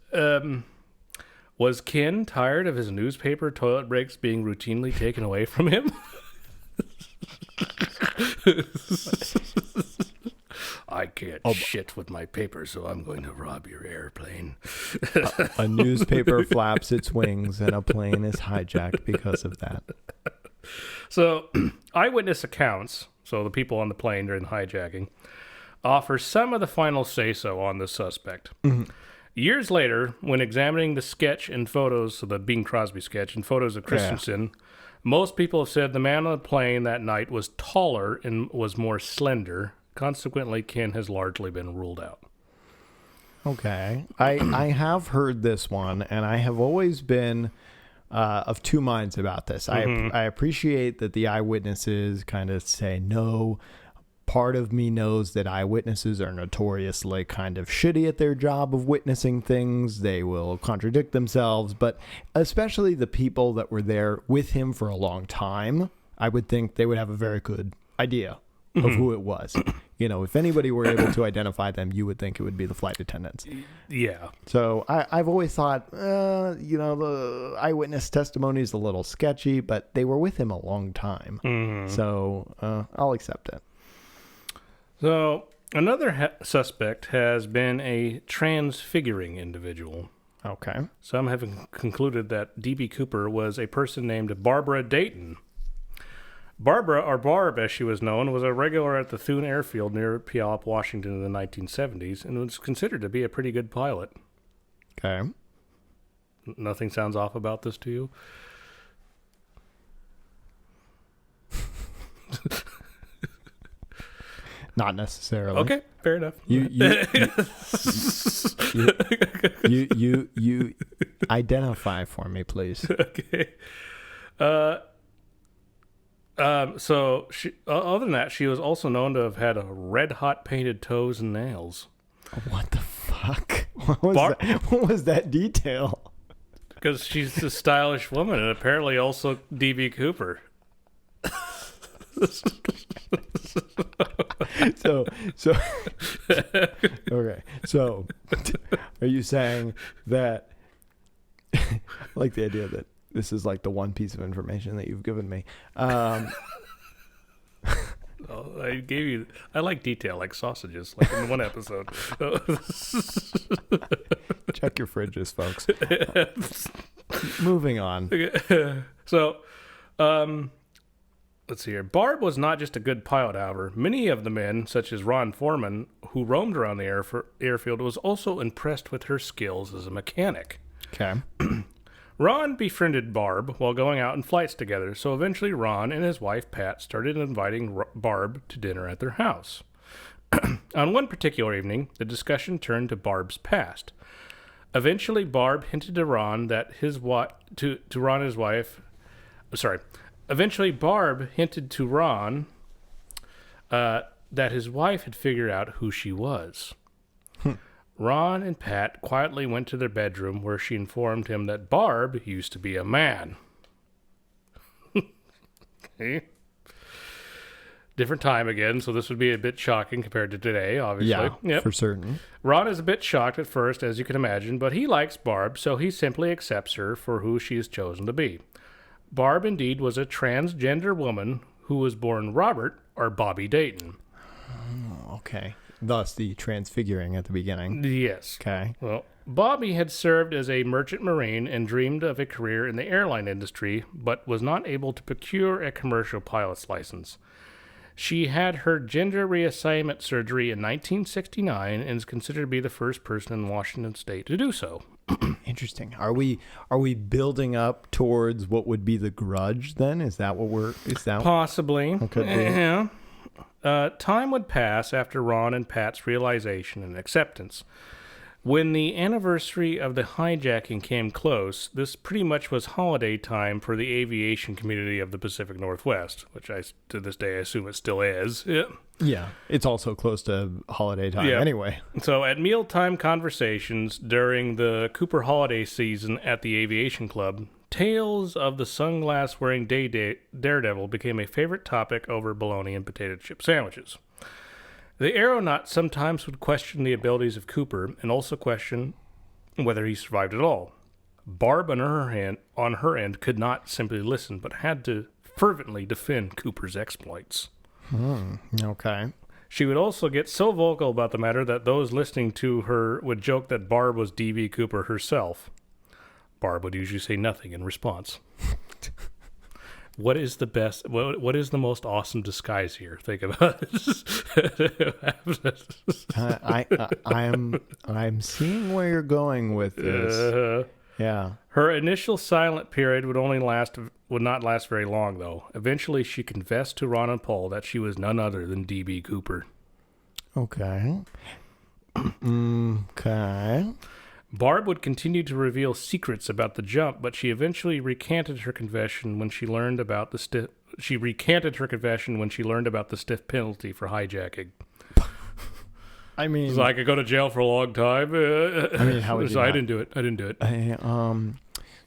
was Ken tired of his newspaper toilet breaks being routinely taken away from him? I can't shit with my paper, so I'm going to rob your airplane. A newspaper flaps its wings and a plane is hijacked because of that. So, eyewitness accounts, so the people on the plane during the hijacking, offer some of the final say-so on the suspect. Mm-hmm. Years later, when examining the sketch and photos, so the Bing Crosby sketch and photos of Christensen, most people have said the man on the plane that night was taller and was more slender. Consequently, Ken has largely been ruled out. Okay. I have heard this one, and I have always been of two minds about this. Mm-hmm. I appreciate that the eyewitnesses kind of say no. Part of me knows that eyewitnesses are notoriously kind of shitty at their job of witnessing things. They will contradict themselves, but especially the people that were there with him for a long time, I would think they would have a very good idea of who it was. You know, if anybody were able to identify them, you would think it would be the flight attendants. Yeah. So I've always thought, the eyewitness testimony is a little sketchy, but they were with him a long time. Mm-hmm. So I'll accept it. So another suspect has been a transfiguring individual. Okay. Some have concluded that D.B. Cooper was a person named Barbara Dayton. Barbara, or Barb as she was known, was a regular at the Thune Airfield near Puyallup, Washington in the 1970s and was considered to be a pretty good pilot. Okay. Nothing sounds off about this to you? Not necessarily. Okay, fair enough. You identify for me, please. Okay. So she, other than that, she was also known to have had a red-hot painted toes and nails. What the fuck? What was that detail? Because she's a stylish woman, and apparently also D.B. Cooper. So okay. So are you saying that I like the idea that this is like the one piece of information that you've given me? I gave you. I like detail, like sausages, like in one episode. Check your fridges, folks. Moving on. So, let's see here. Barb was not just a good pilot, however. Many of the men, such as Ron Foreman, who roamed around the airfield, was also impressed with her skills as a mechanic. Okay. Ron befriended Barb while going out in flights together, so eventually Ron and his wife Pat started inviting Barb to dinner at their house. On one particular evening, the discussion turned to Barb's past. Eventually, Barb hinted to Ron that Eventually, Barb hinted to Ron that his wife had figured out who she was. Ron and Pat quietly went to their bedroom, where she informed him that Barb used to be a man. Okay. Different time again, so this would be a bit shocking compared to today, obviously. Yeah, for certain. Ron is a bit shocked at first, as you can imagine, but he likes Barb, so he simply accepts her for who she is chosen to be. Barb indeed was a transgender woman who was born Robert or Bobby Dayton. Oh, okay. Thus the transfiguring at the beginning. Yes. Okay. Well, Bobby had served as a merchant marine and dreamed of a career in the airline industry, but was not able to procure a commercial pilot's license. She had her gender reassignment surgery in 1969 and is considered to be the first person in Washington State to do so. Interesting. Are we building up towards what would be the Grudge then? Is that Possibly? Could be. Yeah. Time would pass after Ron and Pat's realization and acceptance. When the anniversary of the hijacking came close, this pretty much was holiday time for the aviation community of the Pacific Northwest, which to this day I assume it still is. Yeah. Yeah, it's also close to holiday time anyway. So at mealtime conversations during the Cooper holiday season at the Aviation Club, tales of the sunglass-wearing daredevil became a favorite topic over bologna and potato chip sandwiches. The aeronaut sometimes would question the abilities of Cooper and also question whether he survived at all. Barb, on her end, could not simply listen, but had to fervently defend Cooper's exploits. Okay. She would also get so vocal about the matter that those listening to her would joke that Barb was D.B. Cooper herself. Barb would usually say nothing in response. What is the best? What is the most awesome disguise here? Think about it. I'm seeing where you're going with this. Yeah. Her initial silent period would not last very long, though. Eventually, she confessed to Ron and Paul that she was none other than D.B. Cooper. Okay. Okay. Barb would continue to reveal secrets about the jump, but she eventually recanted her confession when she learned about the stiff penalty for hijacking. I mean, so I could go to jail for a long time. I mean, how would you I didn't do it.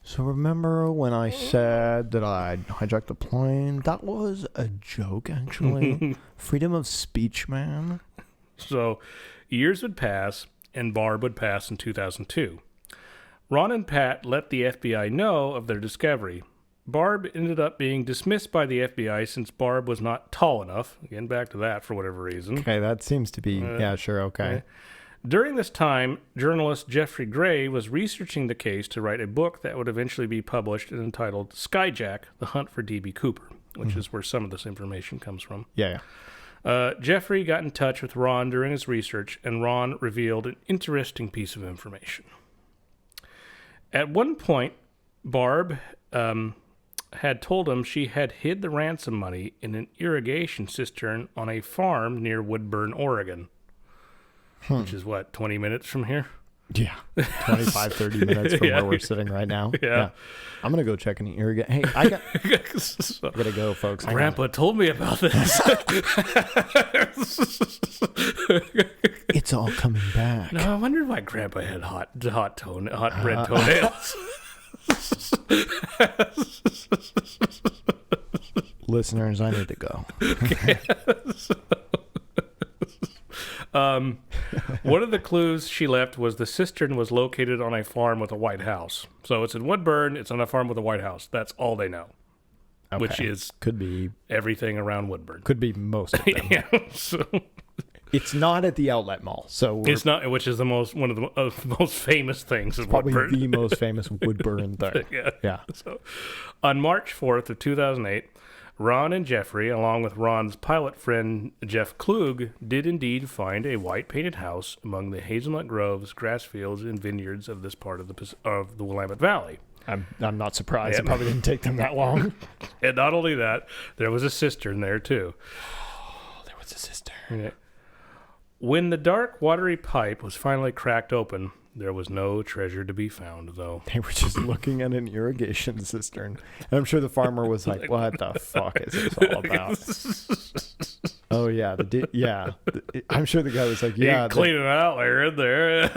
So remember when I said that I'd hijacked the plane? That was a joke, actually. Freedom of speech, man. So years would pass, and Barb would pass in 2002. Ron and Pat let the FBI know of their discovery. Barb ended up being dismissed by the FBI since Barb was not tall enough. Again, back to that for whatever reason. Okay, that seems to be, yeah, sure, okay. During this time, journalist Jeffrey Gray was researching the case to write a book that would eventually be published and entitled Skyjack, The Hunt for D.B. Cooper, which is where some of this information comes from. Yeah. Jeffrey got in touch with Ron during his research, and Ron revealed an interesting piece of information. At one point, Barb had told him she had hid the ransom money in an irrigation cistern on a farm near Woodburn, Oregon, which is, 20 minutes from here? Yeah, 25, 30 minutes from where we're sitting right now. Yeah. I'm going to go check an irrigation. Hey, I got to go, folks. Grandpa told me about this. It's all coming back. No, I wondered why Grandpa had hot red toenails. Listeners, I need to go. One of the clues she left was the cistern was located on a farm with a white house. So it's in Woodburn. It's on a farm with a white house. That's all they know, which is could be everything around Woodburn. Could be most of them. Yeah, so it's not at the outlet mall, so it's not, which is one of the most famous things. Of probably Woodburn. the most famous Woodburn thing. Yeah. So, on March 4th of 2008. Ron and Jeffrey, along with Ron's pilot friend Jeff Klug, did indeed find a white-painted house among the hazelnut groves, grass fields, and vineyards of this part of the Willamette Valley. I'm not surprised. It probably didn't take them that long. And not only that, there was a cistern there, too. Oh, there was a cistern. Yeah. When the dark, watery pipe was finally cracked open, there was no treasure to be found, though. They were just looking at an irrigation cistern. And I'm sure the farmer was like, what the fuck is this all about? Oh, yeah. I'm sure the guy was like, yeah. Cleaning out there in there.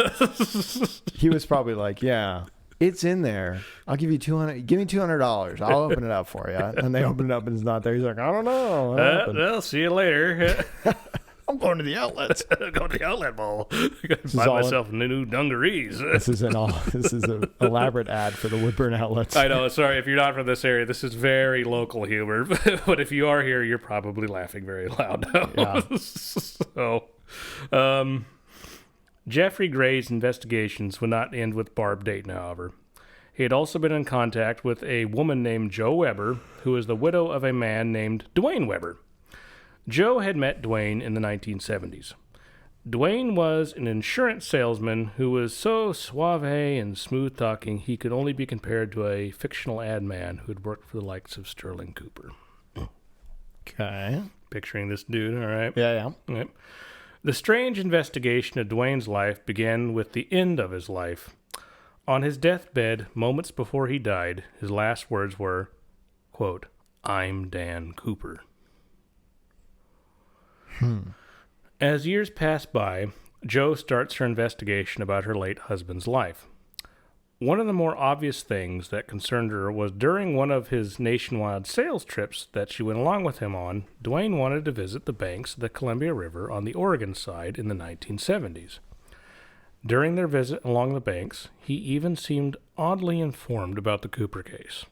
He was probably like, yeah, it's in there. I'll give you $200. Give me $200. I'll open it up for you. And they open it up and it's not there. He's like, I don't know. Well, see you later. I'm going to the outlets. Go to the outlet mall. Buy myself new dungarees. This is an elaborate ad for the Woodburn outlets. I know. Sorry, if you're not from this area, this is very local humor. But if you are here, you're probably laughing very loud now. Yeah. So, Jeffrey Gray's investigations would not end with Barb Dayton, however. He had also been in contact with a woman named Jo Weber, who is the widow of a man named Dwayne Weber. Joe had met Dwayne in the 1970s. Dwayne was an insurance salesman who was so suave and smooth-talking he could only be compared to a fictional ad man who had worked for the likes of Sterling Cooper. Okay. Picturing this dude, all right? Yeah. Yep. The strange investigation of Dwayne's life began with the end of his life. On his deathbed, moments before he died, his last words were, quote, "I'm Dan Cooper." As years pass by, Jo starts her investigation about her late husband's life. One of the more obvious things that concerned her was during one of his nationwide sales trips that she went along with him on, Dwayne wanted to visit the banks of the Columbia River on the Oregon side in the 1970s. During their visit along the banks, he even seemed oddly informed about the Cooper case.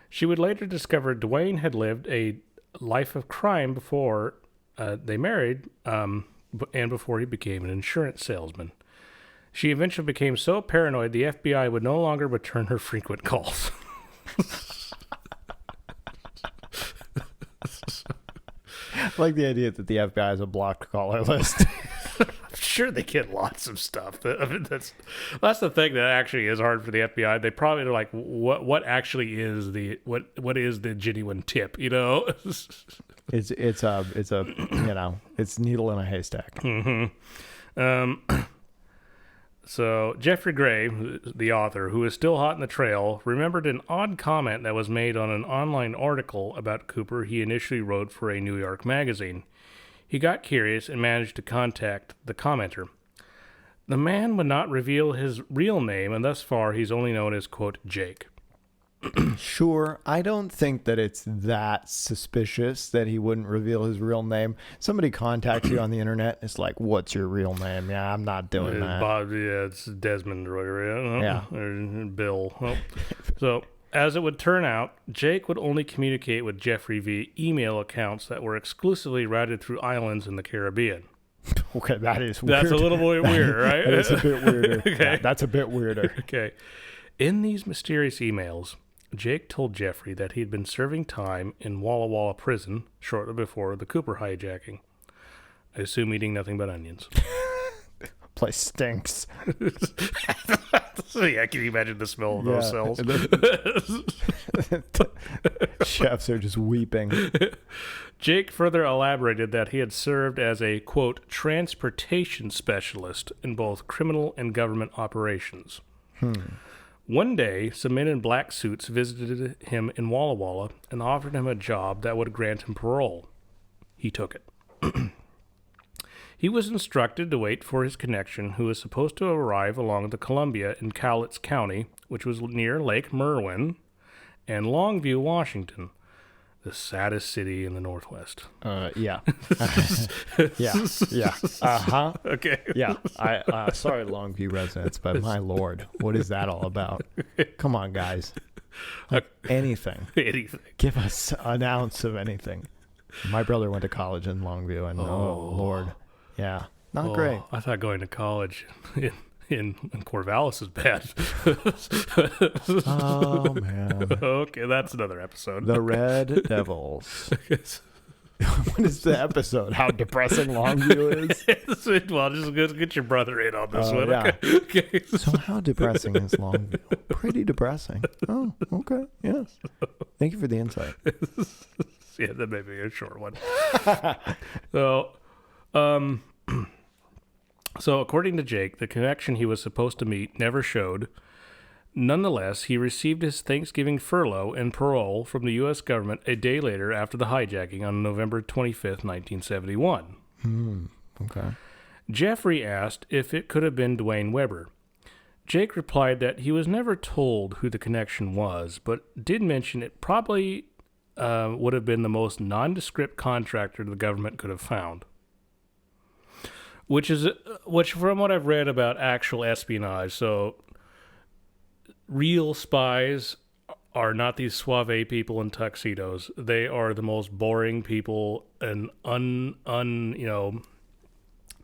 She would later discover Dwayne had lived a life of crime before they married and before he became an insurance salesman. She eventually became so paranoid the FBI would no longer return her frequent calls. I like the idea that the FBI has a blocked caller list. I'm sure they get lots of stuff. That's the thing that actually is hard for the FBI. They probably are like, what actually is what is the genuine tip? You know, it's needle in a haystack. Mm-hmm. So Jeffrey Gray, the author, who is still hot in the trail, remembered an odd comment that was made on an online article about Cooper he initially wrote for a New York magazine. He got curious and managed to contact the commenter. The man would not reveal his real name, and thus far he's only known as, quote, Jake. Sure, I don't think that it's that suspicious that he wouldn't reveal his real name. Somebody contacts you on the internet, it's like, what's your real name? Yeah, I'm not doing that. Bob, yeah, it's Desmond Royer, yeah. Or Bill. Oh. So, as it would turn out, Jake would only communicate with Jeffrey via email accounts that were exclusively routed through islands in the Caribbean. Okay, that is weird. That's a little bit weird, right? That's a bit weirder. Okay. Yeah, that's a bit weirder. Okay. In these mysterious emails, Jake told Jeffrey that he had been serving time in Walla Walla prison shortly before the Cooper hijacking. I assume eating nothing but onions. Place stinks. So, yeah, can you imagine the smell of those cells? Chefs are just weeping. Jake further elaborated that he had served as a, quote, transportation specialist in both criminal and government operations. One day, some men in black suits visited him in Walla Walla and offered him a job that would grant him parole. He took it. He was instructed to wait for his connection, who was supposed to arrive along the Columbia in Cowlitz County, which was near Lake Merwin, and Longview, Washington, the saddest city in the Northwest. Yeah. Yeah. Uh-huh. Okay. Yeah. Sorry, Longview residents, but my lord, what is that all about? Come on, guys. Like anything. Anything. Give us an ounce of anything. My brother went to college in Longview, and oh Lord. Yeah. Not great. I thought going to college in Corvallis is bad. Oh, man. Okay, that's another episode. The Red Devils. What is the episode? How depressing Longview is? Well, just get your brother in on this one. Yeah. Okay. So how depressing is Longview? Pretty depressing. Oh, okay. Yes. Thank you for the insight. Yeah, that may be a short one. So, according to Jake, the connection he was supposed to meet never showed. Nonetheless, he received his Thanksgiving furlough and parole from the U.S. government a day later after the hijacking on November 25th, 1971. Okay. Jeffrey asked if it could have been Dwayne Weber. Jake replied that he was never told who the connection was, but did mention it probably would have been the most nondescript contractor the government could have found. Which from what I've read about actual espionage, so real spies are not these suave people in tuxedos. They are the most boring people and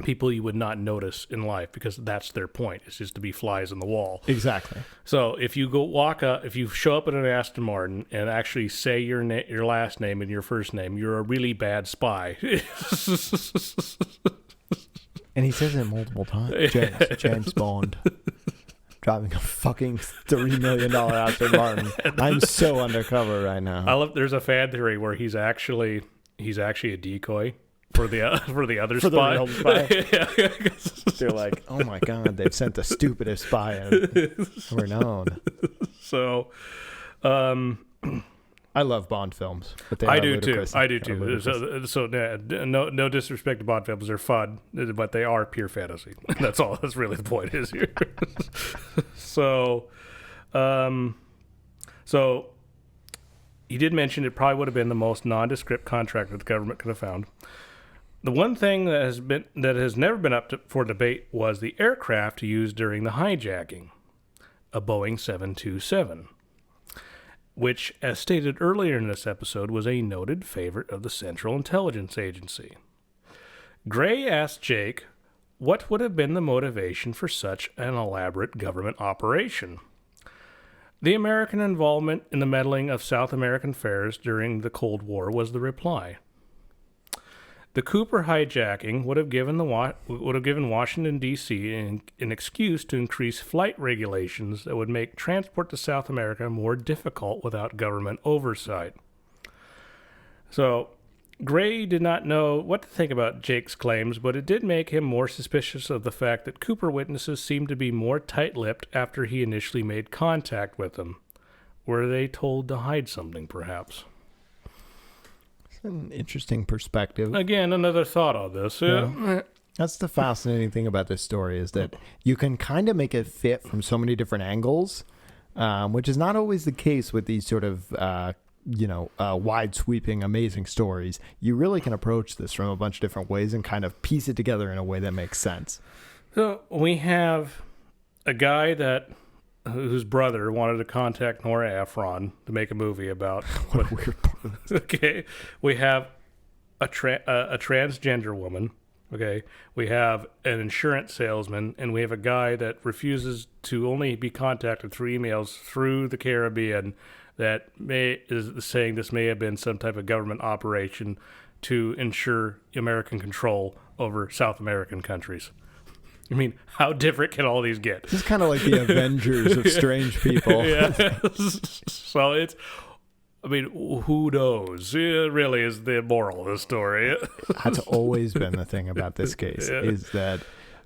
people you would not notice in life, because that's their point. It's just to be flies on the wall. Exactly. So if you if you show up in an Aston Martin and actually say your last name and your first name, you're a really bad spy. And he says it multiple times. James Bond. Driving a fucking $3 million Aston Martin. I'm so undercover right now. There's a fan theory where he's actually a decoy for the other For spy. the real spy. They're like, oh my God, they've sent the stupidest spy ever known. So, I love Bond films. But they I are do too. ludicrous. I do too. So no disrespect to Bond films. They're fun, but they are pure fantasy. That's all. That's really the point is here. So he did mention it probably would have been the most nondescript contract that the government could have found. The one thing that has never been up for debate was the aircraft used during the hijacking, a Boeing 727. Which, as stated earlier in this episode, was a noted favorite of the Central Intelligence Agency. Gray asked Jake what would have been the motivation for such an elaborate government operation. The American involvement in the meddling of South American affairs during the Cold War was the reply. The Cooper hijacking would have given Washington, D.C. an excuse to increase flight regulations that would make transport to South America more difficult without government oversight. So, Gray did not know what to think about Jake's claims, but it did make him more suspicious of the fact that Cooper witnesses seemed to be more tight-lipped after he initially made contact with them. Were they told to hide something, perhaps? An interesting perspective. Again, another thought on this. Yeah. That's the fascinating thing about this story, is that you can kind of make it fit from so many different angles, which is not always the case with these sort of, wide sweeping, amazing stories. You really can approach this from a bunch of different ways and kind of piece it together in a way that makes sense. So we have a guy whose brother wanted to contact Nora Ephron to make a movie about. What a weird part. Okay, we have a transgender woman. Okay, we have an insurance salesman, and we have a guy that refuses to only be contacted through emails through the Caribbean. That is saying this may have been some type of government operation to ensure American control over South American countries. I mean, how different can all these get? This is kind of like the Avengers of strange people. Yeah. So it's, I mean, who knows? It really is the moral of the story. That's always been the thing about this case, is that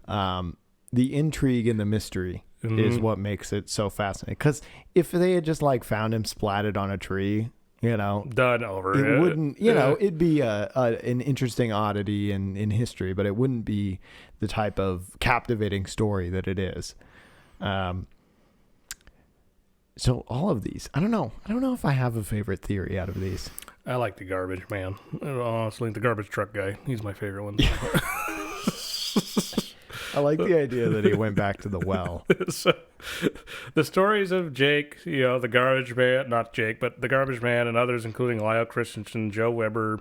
the intrigue and the mystery is what makes it so fascinating. Because if they had just like found him splatted on a tree, done over. It wouldn't, it'd be an interesting oddity in history, but it wouldn't be the type of captivating story that it is. So all of these, I don't know if I have a favorite theory out of these. I like the garbage man. Honestly, the garbage truck guy. He's my favorite one. I like the idea that he went back to the well. So, the stories of Jake, the garbage man, not Jake, but the garbage man and others, including Lyle Christensen, Joe Weber,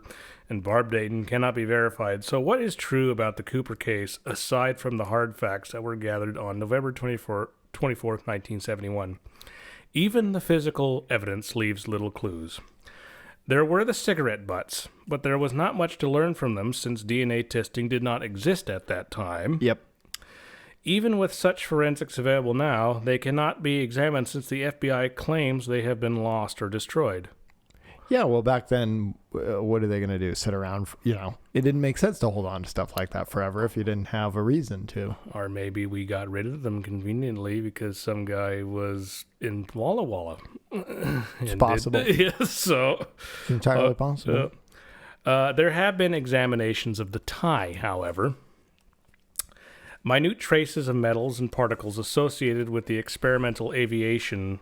and Barb Dayton, cannot be verified. So what is true about the Cooper case, aside from the hard facts that were gathered on November 24th, 1971? Even the physical evidence leaves little clues. There were the cigarette butts, but there was not much to learn from them since DNA testing did not exist at that time. Yep. Even with such forensics available now, they cannot be examined since the FBI claims they have been lost or destroyed. Yeah, well, back then, what are they going to do? Sit around? It didn't make sense to hold on to stuff like that forever if you didn't have a reason to. Or maybe we got rid of them conveniently because some guy was in Walla Walla. It's possible. Yes, so it's entirely possible. There have been examinations of the tie, however. Minute traces of metals and particles associated with the experimental aviation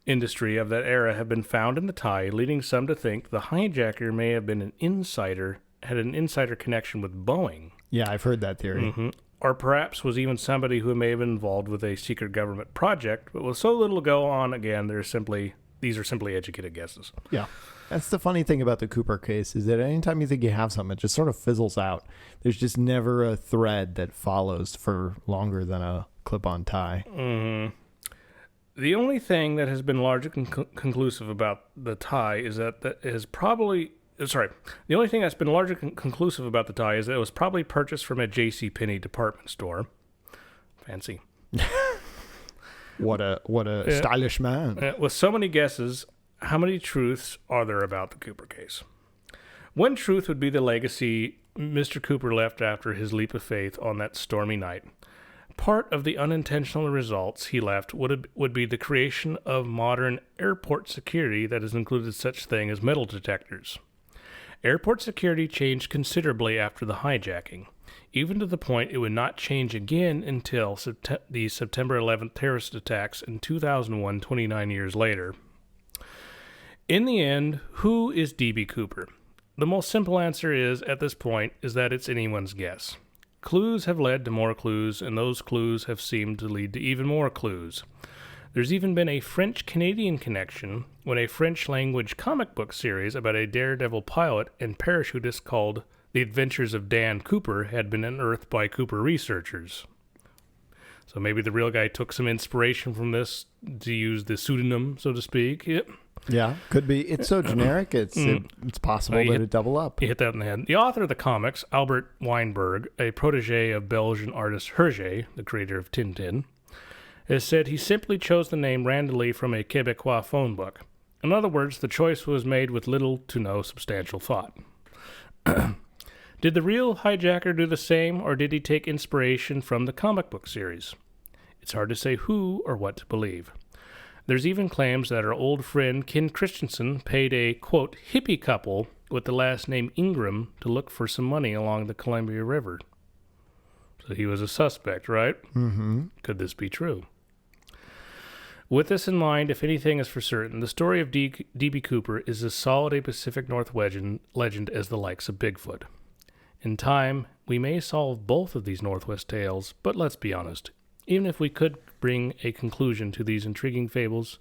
industry of that era have been found in the tie, leading some to think the hijacker may have been had an insider connection with Boeing. Yeah, I've heard that theory. Mm-hmm. Or perhaps was even somebody who may have been involved with a secret government project, but with so little to go on, again, these are simply educated guesses. Yeah. That's the funny thing about the Cooper case, is that anytime you think you have something, it just sort of fizzles out. There's just never a thread that follows for longer than a clip-on tie. Mm-hmm. The only thing that has been largely conclusive about the tie is the only thing that's been largely conclusive about the tie is that it was probably purchased from a JCPenney department store. Fancy. What a stylish man. With so many guesses, how many truths are there about the Cooper case? One truth would be the legacy Mr. Cooper left after his leap of faith on that stormy night. Part of the unintentional results he left would be the creation of modern airport security that has included such thing as metal detectors. Airport security changed considerably after the hijacking, even to the point it would not change again until the September 11th terrorist attacks in 2001, 29 years later. In the end, who is D.B. Cooper? The most simple answer at this point, is that it's anyone's guess. Clues have led to more clues, and those clues have seemed to lead to even more clues. There's even been a French-Canadian connection when a French-language comic book series about a daredevil pilot and parachutist called The Adventures of Dan Cooper had been unearthed by Cooper researchers. So maybe the real guy took some inspiration from this to use the pseudonym, so to speak. Yep. Yeah, could be. It's so generic, it's possible that it double up. You hit that in the head. The author of the comics, Albert Weinberg, a protege of Belgian artist Hergé, the creator of Tintin, has said he simply chose the name randomly from a Quebecois phone book. In other words, the choice was made with little to no substantial thought. Did the real hijacker do the same, or did he take inspiration from the comic book series? It's hard to say who or what to believe. There's even claims that our old friend Ken Christensen paid a, quote, hippie couple with the last name Ingram to look for some money along the Columbia River. So he was a suspect, right? Mm-hmm. Could this be true? With this in mind, if anything is for certain, the story of D.B. Cooper is as solid a Pacific Northwest legend as the likes of Bigfoot. In time, we may solve both of these Northwest tales, but let's be honest. Even if we could bring a conclusion to these intriguing fables,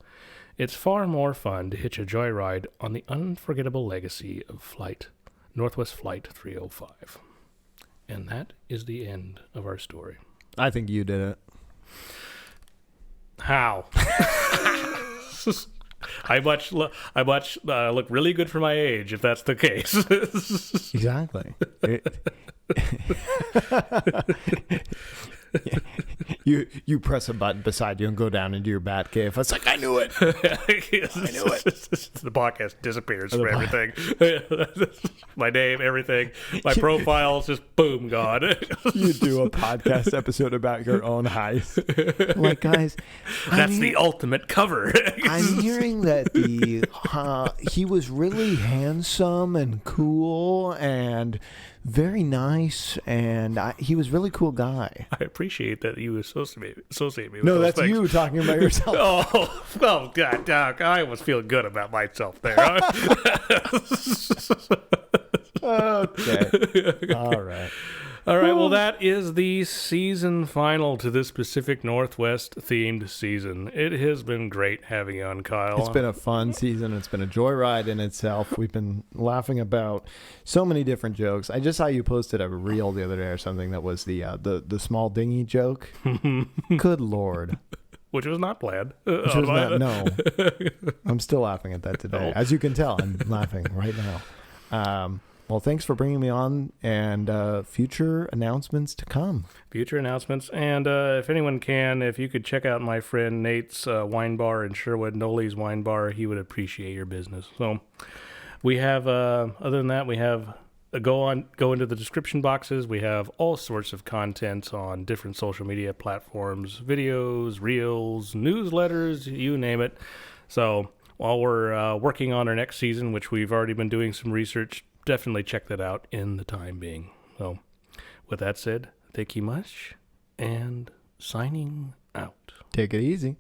it's far more fun to hitch a joyride on the unforgettable legacy of Northwest Flight 305. And that is the end of our story. I think you did it. How? I look really good for my age, if that's the case. Exactly. You press a button beside you and go down into your bat cave. It's like, I knew it. I knew it. The podcast disappears from everything. My name, everything. My profile's just boom, gone. You do a podcast episode about your own heist. Like, guys, that's the ultimate cover. I'm hearing that he was really handsome and cool and very nice, and he was a really cool guy. I appreciate that you associate me with No, those that's things. you talking about yourself. Oh, well, God, Doc, I was feeling good about myself there. Okay. All right. All right, well, that is the season final to this Pacific Northwest-themed season. It has been great having you on, Kyle. It's been a fun season. It's been a joyride in itself. We've been laughing about so many different jokes. I just saw you posted a reel the other day or something that was the small dinghy joke. Good Lord. Which was not planned. Which was not, no. I'm still laughing at that today. As you can tell, I'm laughing right now. Well, thanks for bringing me on, and future announcements to come. Future announcements. And if anyone can, if you could check out my friend Nate's wine bar in Sherwood, Noli's Wine Bar, he would appreciate your business. So we have, other than that, we have go into the description boxes. We have all sorts of content on different social media platforms, videos, reels, newsletters, you name it. So while we're working on our next season, which we've already been doing some research, definitely check that out in the time being. So with that said, thank you much, and signing out. Take it easy.